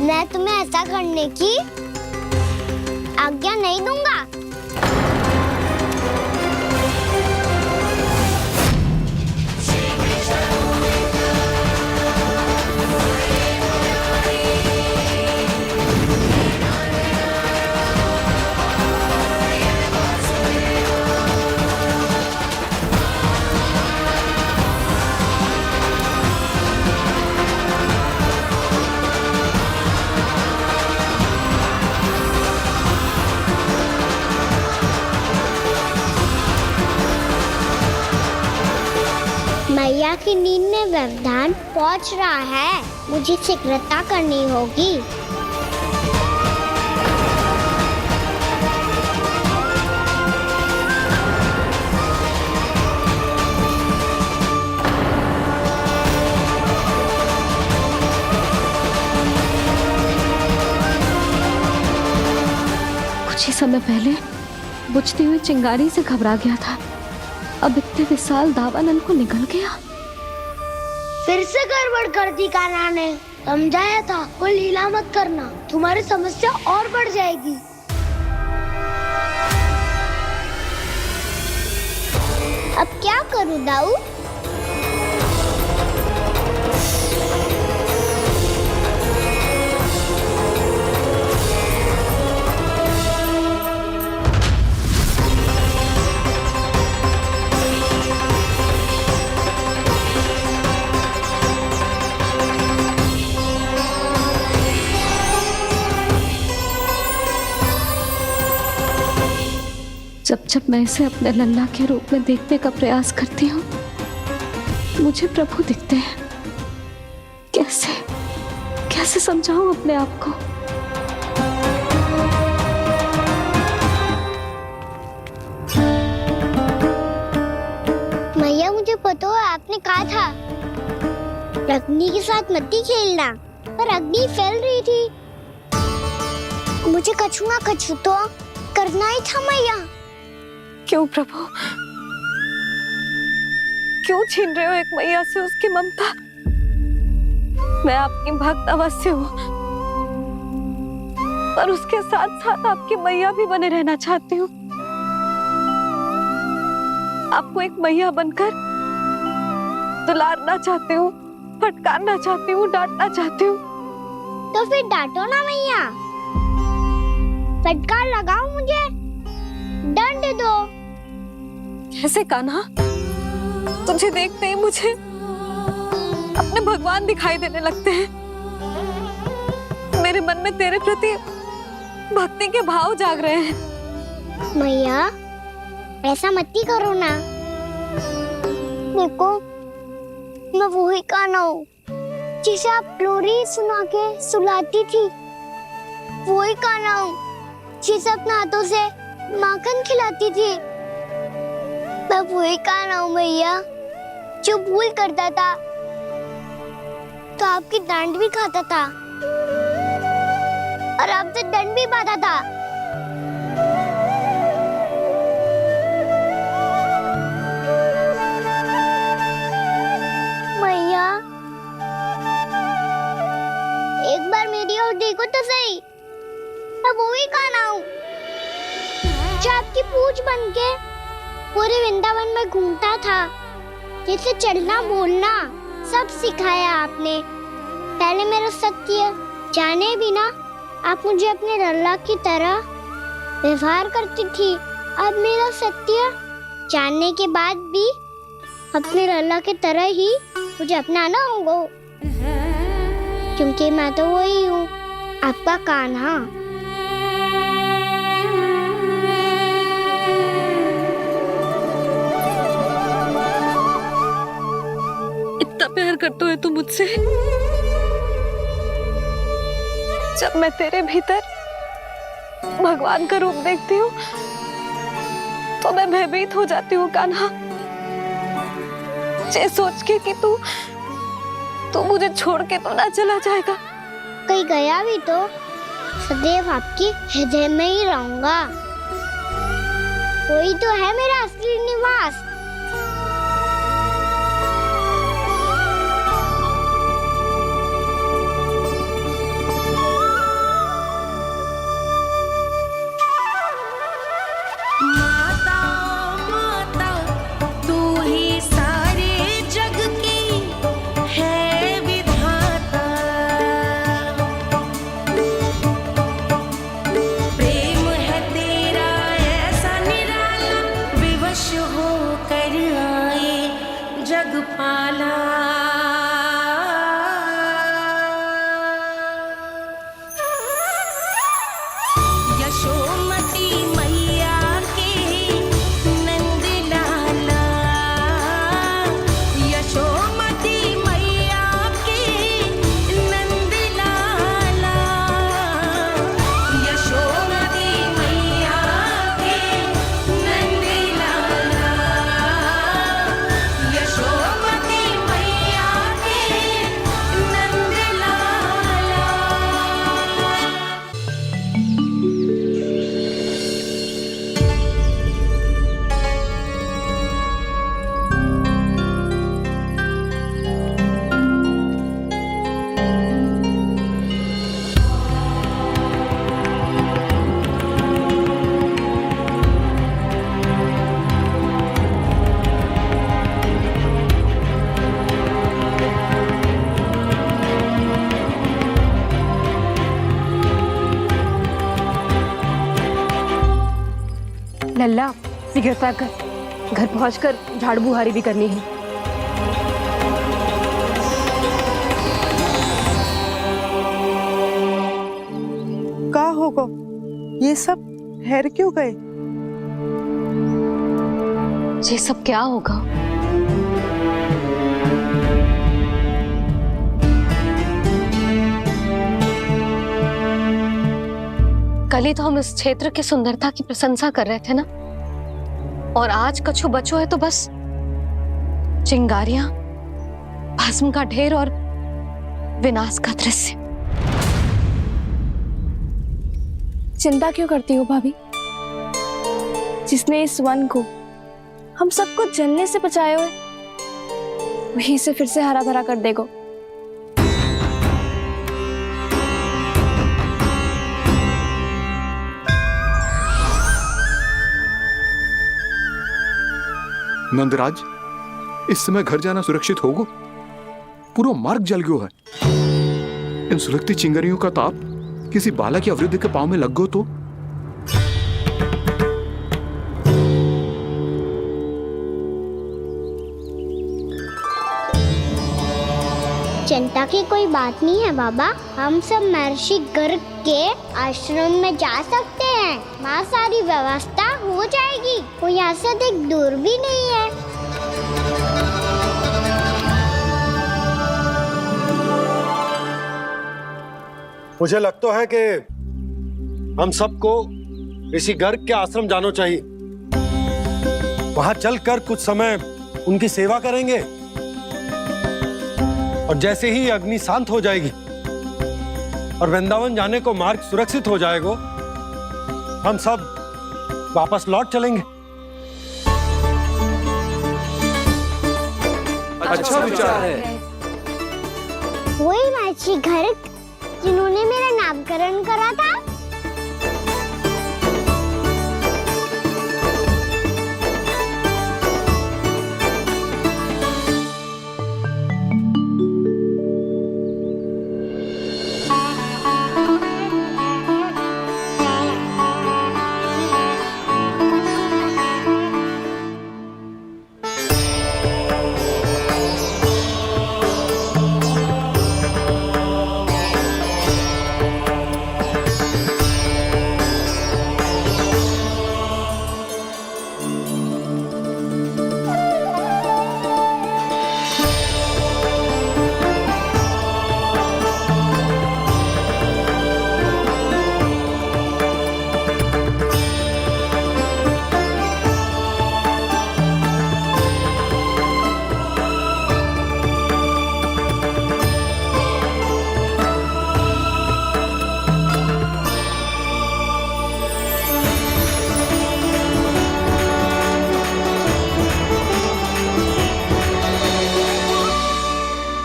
मैं तुम्हें ऐसा करने की आज्ञा नहीं दूंगा। मैया की नींद में व्यवधान पहुंच रहा है, मुझे शीघ्रता करनी होगी। कुछ ही समय पहले बुझती हुई चिंगारी से घबरा गया था, अब इतने विशाल दावानल को निकल गया। फिर से गड़बड़ कर दी कान्हा ने। समझाया था कोई लीला मत करना, तुम्हारी समस्या और बढ़ जाएगी। अब क्या करूं दाऊ? जब जब मैं इसे अपने लल्ला के रूप में देखने का प्रयास करती हूँ, मुझे प्रभु दिखते हैं। कैसे कैसे समझाऊं अपने आप को? मैया मुझे पता है आपने कहा था अग्नि के साथ मत ही खेलना, पर अग्नि फैल रही थी। मुझे कछु ना कछु तो करना ही था मैया। क्यों प्रभु, क्यों छीन रहे हो एक मैया से उसकी ममता? मैं आपकी भक्त अवश्य हूँ, पर उसके साथ साथ आपकी मैया भी बने रहना चाहती हूँ। आपको एक मैया बनकर दुलारना चाहती हूँ, फटकारना चाहती हूँ, डांटना चाहती हूँ। तो फिर डांटो ना मैया, फटकार लगाओ, मुझे दंड दो। कैसे कान्हा? तुझे देखते ही मुझे अपने भगवान दिखाई देने लगते हैं। मेरे मन में तेरे प्रति भक्ति के भाव जाग रहे हैं। मैया ऐसा मत ही करो ना। देखो मैं वही कान्हा हूँ जिसे आप लोरी सुना के सुलाती थी। वही कान्हा हूँ जिसे अपने हाथों से माखन खिलाती थी। मैं वही कान्हा हूँ मैया जो भूल करता था तो आपकी डांट भी खाता था और आपसे दंड भी पाता था। मैया एक बार मेरी ओर देखो तो सही। मैं वही कान्हा हूँ जो आपकी पूंछ बनके पूरे वृंदावन में घूमता था। जैसे चलना बोलना सब सिखाया आपने। पहले मेरा सत्य जाने बिना आप मुझे अपने लल्ला की तरह व्यवहार करती थी। अब मेरा सत्य जानने के बाद भी अपने लल्ला की तरह ही मुझे अपनाना होगा, क्योंकि मैं तो वही हूँ, आपका कान्हा। इतना प्यार करते हो तुम मुझसे? जब मैं तेरे भीतर भगवान का रूप देखती हूँ तो मैं भयभीत हो जाती हूँ कान्हा। ये सोच के कि तू मुझे छोड़ के तो ना चला जाएगा। कहीं गया भी तो सदैव आपके हृदय में ही रहूंगा। वही तो है मेरा असली निवास। लल्ला शीघ्रता कर, घर पहुंचकर झाड़ू बुहारी भी करनी है। का होगा? ये सब ठहर क्यों गए? ये सब क्या होगा? कल ही तो हम इस क्षेत्र की सुंदरता की प्रशंसा कर रहे थे ना, और आज कछु बचो है तो बस चिंगारियां, भस्म का ढेर और विनाश का दृश्य। चिंता क्यों करती हो भाभी? जिसने इस वन को, हम सबको जलने से बचाए हुए, वही इसे फिर से हरा भरा कर देगा। नंदराज, इस समय घर जाना सुरक्षित होगो? पूरा मार्ग जल गयो है। इन सुलगती चिंगरियों का ताप किसी बालक या वृद्ध के पांव में लग गो तो? चिंता की कोई बात नहीं है बाबा, हम सब महर्षि गर्ग के आश्रम में जा सकते हैं। वहाँ सारी व्यवस्था हो जाएगी, कोई यहाँ से देख दूर भी नहीं है। मुझे लगता है कि हम सबको ऋषि गर्ग के आश्रम जाना चाहिए। वहां चलकर कुछ समय उनकी सेवा करेंगे और जैसे ही अग्नि शांत हो जाएगी और वृंदावन जाने को मार्ग सुरक्षित हो जाएगा, हम सब वापस लौट चलेंगे। अच्छा विचार है। वही महर्षि गर्ग जिन्होंने मेरा नामकरण करा था।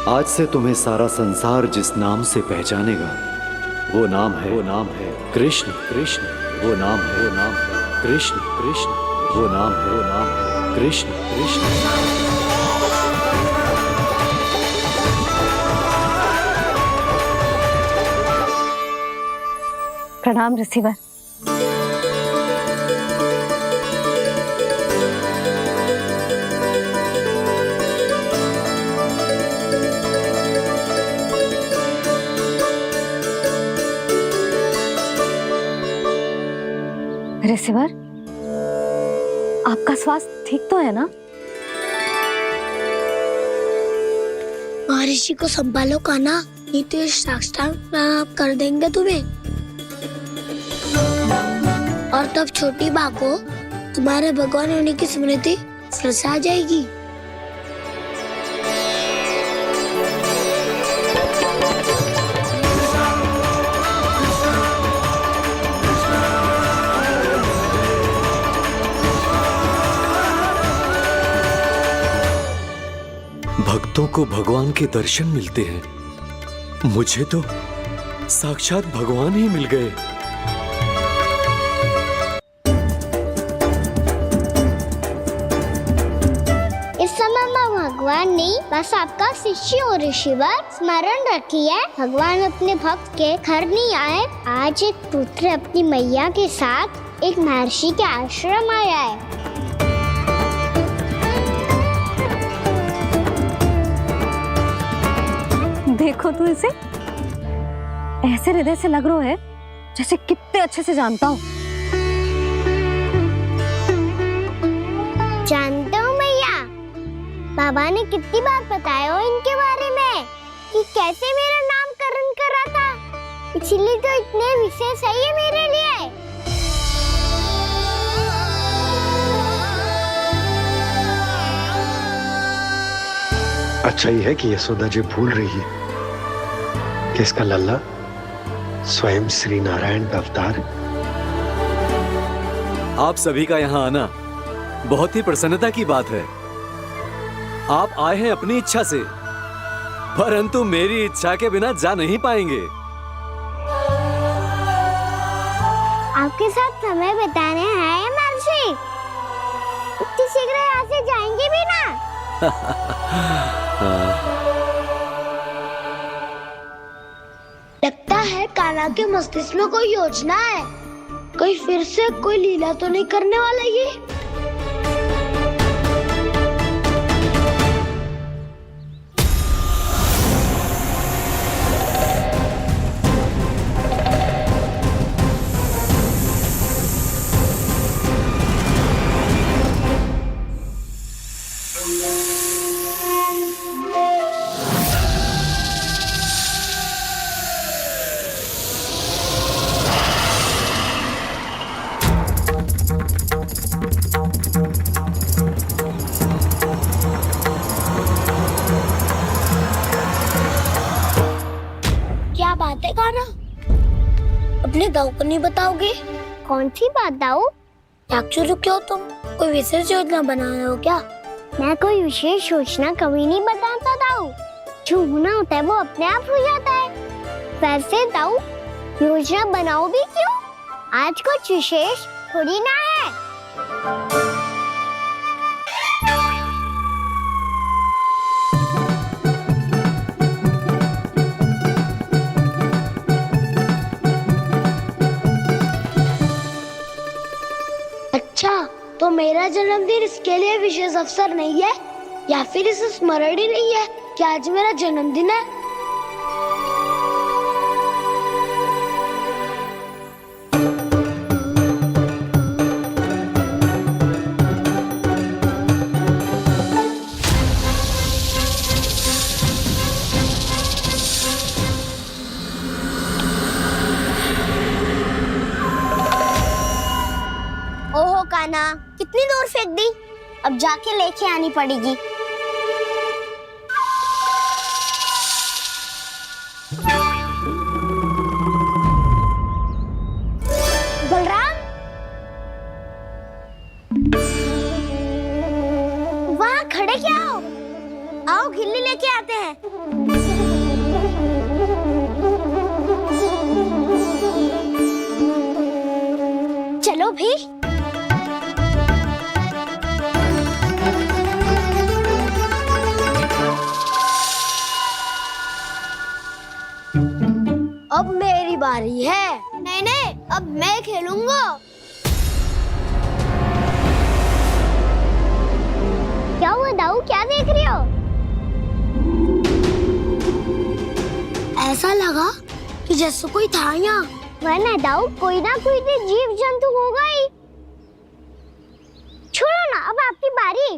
आज से तुम्हें सारा संसार जिस नाम से पहचानेगा वो नाम है कृष्ण। कृष्ण वो नाम है कृष्ण। कृष्ण वो नाम है कृष्ण। कृष्ण। प्रणाम ऋषिवर। ऋषिवर, आपका स्वास्थ्य ठीक तो है ना? महर्षि को संभालो कान्हा, नहीं तो ये साष्टांग प्रणाम कर देंगे तुम्हें। और तब छोटी बा को तुम्हारे भगवान होने की स्मृति फिर से आ जाएगी। भक्तों को भगवान के दर्शन मिलते हैं, मुझे तो साक्षात भगवान ही मिल गए। इस समय मैं भगवान नहीं, बस आपका शिष्य हूँ ऋषिवर। स्मरण रखिए, भगवान अपने भक्त के घर नहीं आए। आज एक पुत्र अपनी मैया के साथ एक महर्षि के आश्रम आया है। देखो तो इसे, ऐसे हृदय से लग रहा है जैसे कितने अच्छे से जानता हूँ। जानते हो मैया, बाबा ने कितनी बार बताया हो इनके बारे में कि कैसे मेरा नामकरण करा था, इसीलिए तो इतने विशेष है ये मेरे लिए। अच्छा ही है कि यशोदा जी भूल रही है कि इसका लल्ला स्वयं श्री नारायण का अवतार है। आप सभी का यहाँ आना बहुत ही प्रसन्नता की बात है। आप आए हैं अपनी इच्छा से, परंतु मेरी इच्छा के बिना जा नहीं पाएंगे। आपके साथ समय बिताने आए महर्षि, इतनी शीघ्र फिर यहाँ से जाएंगे भी ना? लगता है कान्हा के मस्तिष्क में कोई योजना है। कोई फिर से कोई लीला तो नहीं करने वाला ये? क्या बात है कान्हा? अपने दाऊ को नहीं बताओगे? कौन सी बात दाऊ? याक्षु रुके हो तुम? कोई विशेष योजना बना रहे हो क्या? मैं कोई विशेष योजना कभी नहीं बताता दाऊ। जो होना होता है वो अपने आप हो जाता है। वैसे दाऊ योजना बनाओ भी क्यों? आज कुछ विशेष थोड़ी ना है। अच्छा, तो मेरा जन्मदिन इसके लिए विशेष अवसर नहीं है या फिर इसे स्मरण ही नहीं है कि आज मेरा जन्मदिन है? ओहो कान्हा, कितनी दूर फेंक दी? अब जाके लेके आनी पड़ेगी। बलराम, वहाँ खड़े क्या हो? आओ घिल्ली लेके आते हैं। चलो भी। अब मेरी बारी है। नहीं नहीं, अब मैं खेलूंगा। क्या हुआ दाऊ, क्या देख रही हो? ऐसा लगा कि जैसे कोई था यहाँ। वरना दाऊ कोई ना कोई तो जीव जंतु होगा ही। छोड़ो ना, अब आपकी बारी।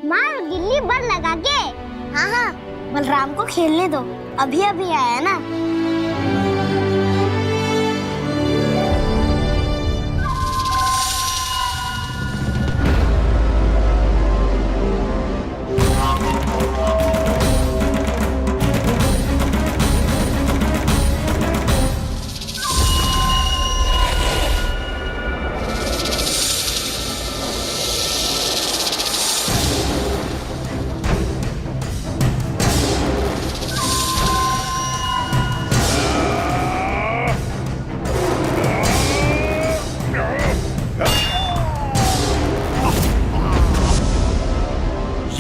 मार गिल्ली बर लगा के। हाँ हाँ, बलराम को खेलने दो, अभी अभी आया ना।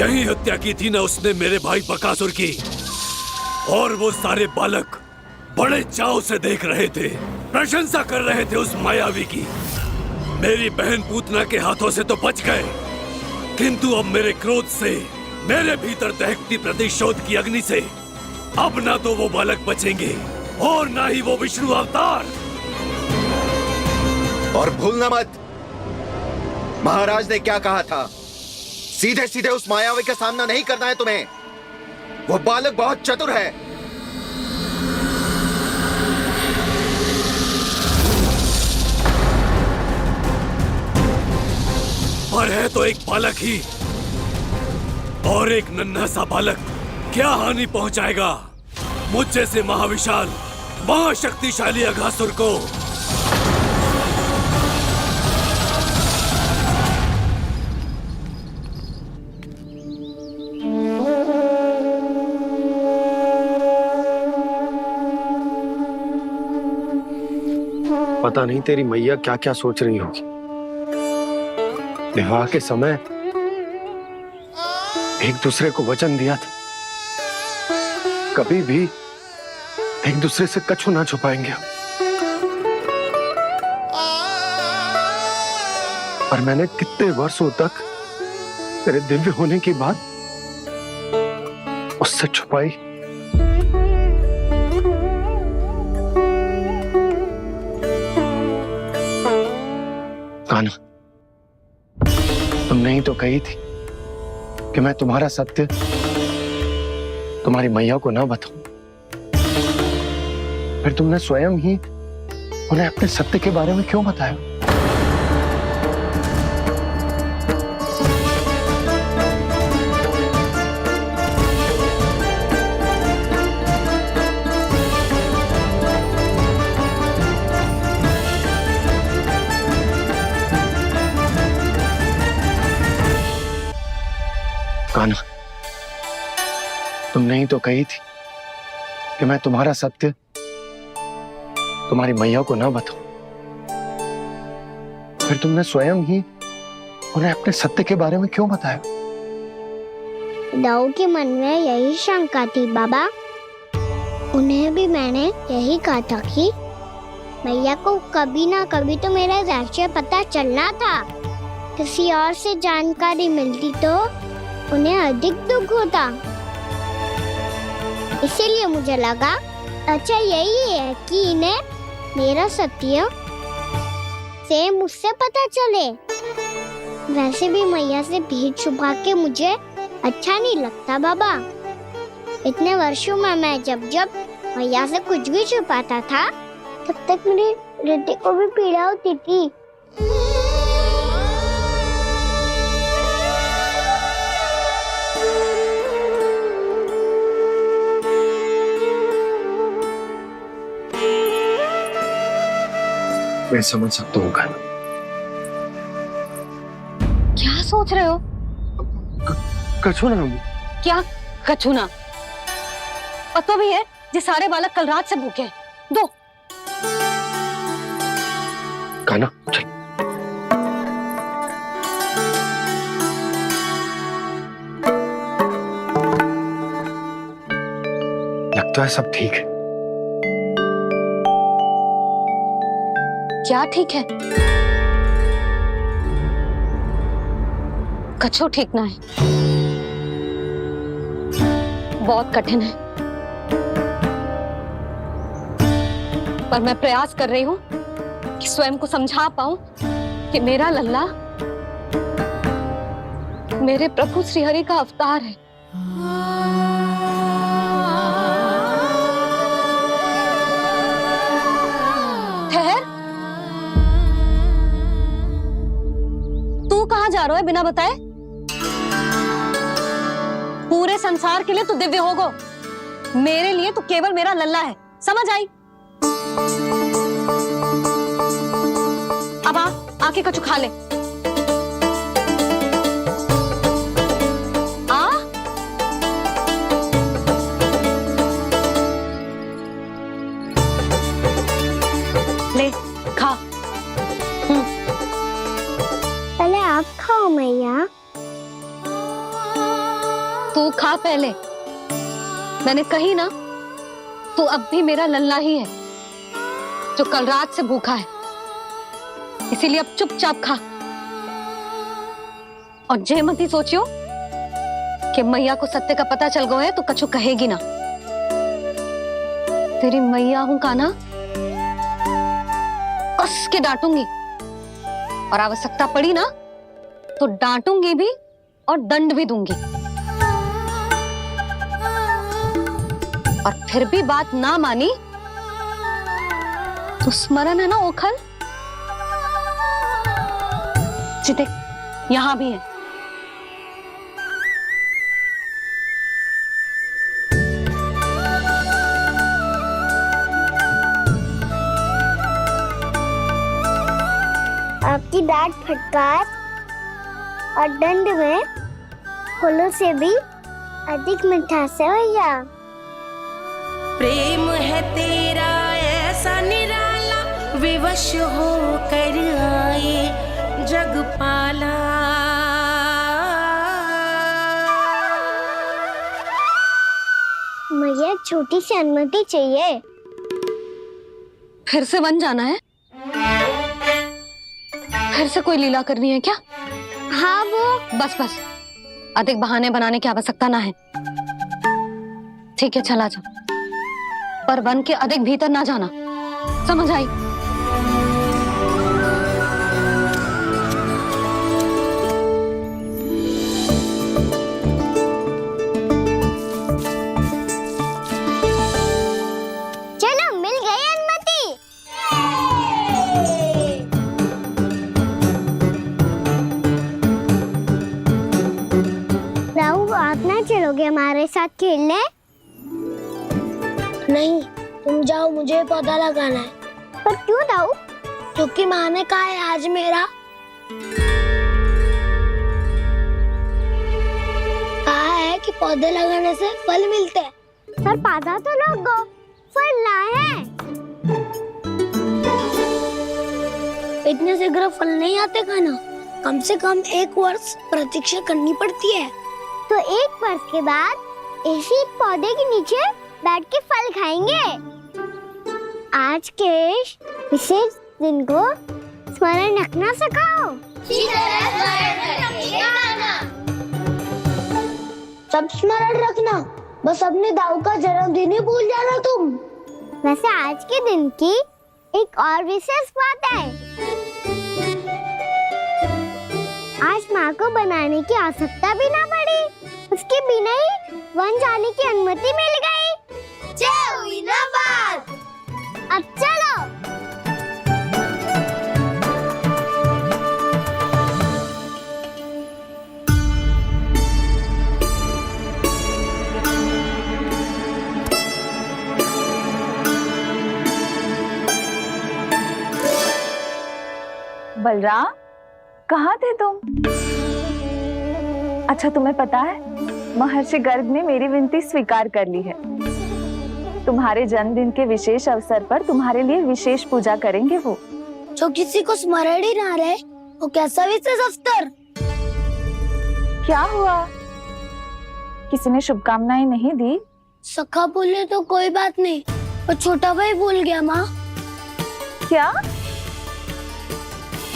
यही हत्या की थी ना उसने मेरे भाई बकासुर की। और वो सारे बालक बड़े चाव से देख रहे थे, प्रशंसा कर रहे थे उस मायावी की। मेरी बहन पूतना के हाथों से तो बच गए, किंतु अब मेरे क्रोध से, मेरे भीतर दहकती प्रतिशोध की अग्नि से अब ना तो वो बालक बचेंगे और ना ही वो विष्णु अवतार। और भूलना मत, महाराज ने क्या कहा था? सीधे सीधे उस मायावी का सामना नहीं करना है तुम्हें। वो बालक बहुत चतुर है। पर है तो एक बालक ही, और एक नन्हा सा बालक क्या हानि पहुंचाएगा मुझ जैसे महाविशाल महाशक्तिशाली अघासुर को। पता नहीं तेरी मैया क्या क्या सोच रही होगी। विवाह के समय एक दूसरे को वचन दिया था, कभी भी एक दूसरे से कछु ना छुपाएंगे। और मैंने कितने वर्षों तक तेरे दिव्य होने की बात उससे छुपाई। कान्हा, तुमने ही तो कही थी कि मैं तुम्हारा सत्य तुम्हारी मैया को ना बताऊं। फिर तुमने स्वयं ही उन्हें अपने सत्य के बारे में क्यों बताया? कान्हा, तुमने ही तो कही थी कि मैं तुम्हारा सत्य तुम्हारी मैया को ना बताऊं। फिर तुमने स्वयं ही उन्हें अपने सत्य के बारे में क्यों बताया? दाऊ के मन में यही शंका थी बाबा। उन्हें भी मैंने यही कहा था कि मैया को कभी ना कभी तो मेरा रहस्य पता चलना था। किसी और से जानकारी मिलती तो उन्हें अधिक दुख होता। इसीलिए मुझे लगा अच्छा यही है कि इन्हें मेरा सत्य से मुझसे पता चले। वैसे भी मैया से भेद छुपा के मुझे अच्छा नहीं लगता बाबा। इतने वर्षों में मैं जब जब मैया से कुछ भी छुपाता था तब तक मेरे हृदय को भी पीड़ा होती थी। मैं समझ सकता हूँ कान्हा। क्या सोच रहे हो? कछु ना। क्या कछु ना? पता भी है ये सारे बालक कल रात से भूखे हैं। दो। कान्हा चल। लगता है सब ठीक है। क्या ठीक है? कछु ठीक ना है। बहुत कठिन है, पर मैं प्रयास कर रही हूं कि स्वयं को समझा पाऊं कि मेरा लल्ला मेरे प्रभु श्रीहरि का अवतार है। ठहर, तू कहां जा रहा है बिना बताए? पूरे संसार के लिए तू दिव्य होगो, मेरे लिए तू केवल मेरा लल्ला है। समझ आई? अब आके कछु खा ले। आ ले खा। पहले आप खाओ मैया। तू खा पहले। मैंने कही ना, तू अब भी मेरा लल्ला ही है जो कल रात से भूखा है। इसीलिए अब चुपचाप खा। और जे मत ही सोचियो कि मैया को सत्य का पता चल गया है तो कछु कहेगी ना। तेरी मैया हूं कान्हा, कस के डांटूंगी और आवश्यकता पड़ी ना तो डांटूंगी भी और दंड भी दूंगी। और फिर भी बात ना मानी तो स्मरण है ना ओखल? देख, यहां भी है। आपकी डांट फटकार और दंड में फूलों से भी अधिक मिठास है भैया। प्रेम है तेरा ऐसा निराला, विवश हो कर आए जग पाला। छोटी सी अनुमति चाहिए। फिर से वन जाना है? फिर से कोई लीला करनी है क्या? हाँ वो। बस बस, अधिक बहाने बनाने की आवश्यकता ना है। ठीक है, चला जा, पर वन के अधिक भीतर ना जाना, समझ आई? चलो, मिल गई अनुमति। राहु, आप ना चलोगे हमारे साथ खेलने? नहीं, तुम जाओ, मुझे पौधा लगाना है। पर क्यों राहु? क्योंकि माँ ने कहा है आज मेरा कहा है कि पौधे लगाने से फल मिलते हैं। पर पौधा तो लगो, फल ना है। इतने शीघ्र फल नहीं आते खाना, कम से कम 1 वर्ष प्रतीक्षा करनी पड़ती है। तो 1 वर्ष के बाद इसी पौधे के नीचे बैठ के फल खाएंगे। आज के विशेष दिन को स्मरण रखना सिखाओ। सब स्मरण रखना, बस अपने दाऊ का जन्मदिन ही भूल जाना तुम। वैसे आज के दिन की एक और विशेष बात है। आज माँ को बनाने की आवश्यकता भी ना पड़ी, उसके बिना ही वन जाने की अनुमति मिल गई। जय हुई ना बात। अब चलो। बलराम, कहाँ थे तुम? अच्छा, तुम्हें पता है महर्षि गर्ग ने मेरी विनती स्वीकार कर ली है। तुम्हारे जन्मदिन के विशेष अवसर पर तुम्हारे लिए विशेष पूजा करेंगे वो। जो किसी को स्मरण ही ना रहे, वो कैसा विशेष अवसर? क्या हुआ? किसी ने शुभकामनाएं नहीं दी? सखा भूले तो कोई बात नहीं, पर छोटा भाई भूल गया माँ। क्या?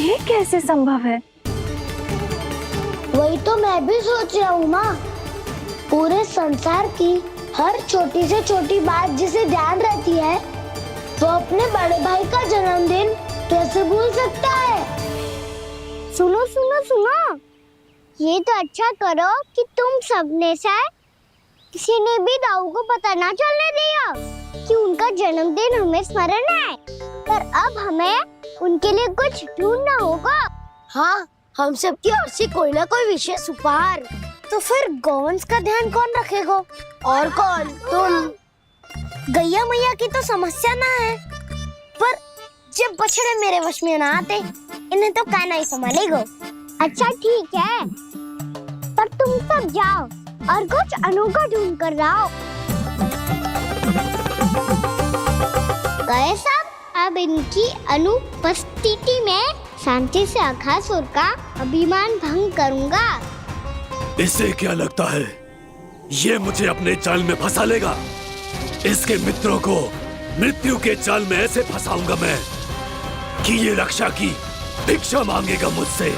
ये कैसे संभव है? वही तो मैं भी सोच रहा हूँ माँ। पूरे संसार की हर छोटी से छोटी बात जिसे ध्यान रहती है, वो अपने बड़े भाई का जन्मदिन कैसे भूल सकता है? सुनो सुनो सुनो, ये तो अच्छा करो कि तुम सबने से किसी ने भी दाऊ को पता ना चलने दिया कि उनका जन्मदिन हमें स्मरण है। पर अब हमें उनके लिए कुछ ढूंढना होगा। हाँ, हम सबकी ओर से कोई ना कोई विशेष उपहार। तो फिर गौवंश का ध्यान कौन रखेगा? और कौन? तुम। गैया मैया की तो समस्या ना है, पर जब बछड़े मेरे वश में ना आते, इन्हें तो कान्हा ही संभालेगा। अच्छा ठीक है, पर तुम सब जाओ और कुछ अनोखा ढूंढ कर लाओ। गए सब? अब इनकी अनुपस्थिति में शांति से अघासुर का अभिमान भंग करूंगा। इसे क्या लगता है ये मुझे अपने जाल में फंसा लेगा? इसके मित्रों को मृत्यु के जाल में ऐसे फंसाऊंगा मैं कि ये रक्षा की भिक्षा मांगेगा मुझसे।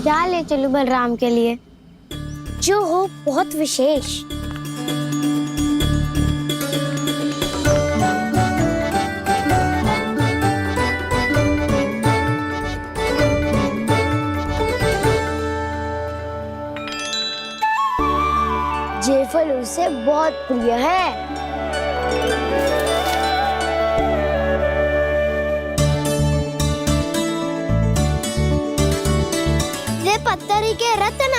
क्या ले चलूं बलराम के लिए जो हो बहुत विशेष? ये फल उसे बहुत प्रिय है। पत्थरी के रत्न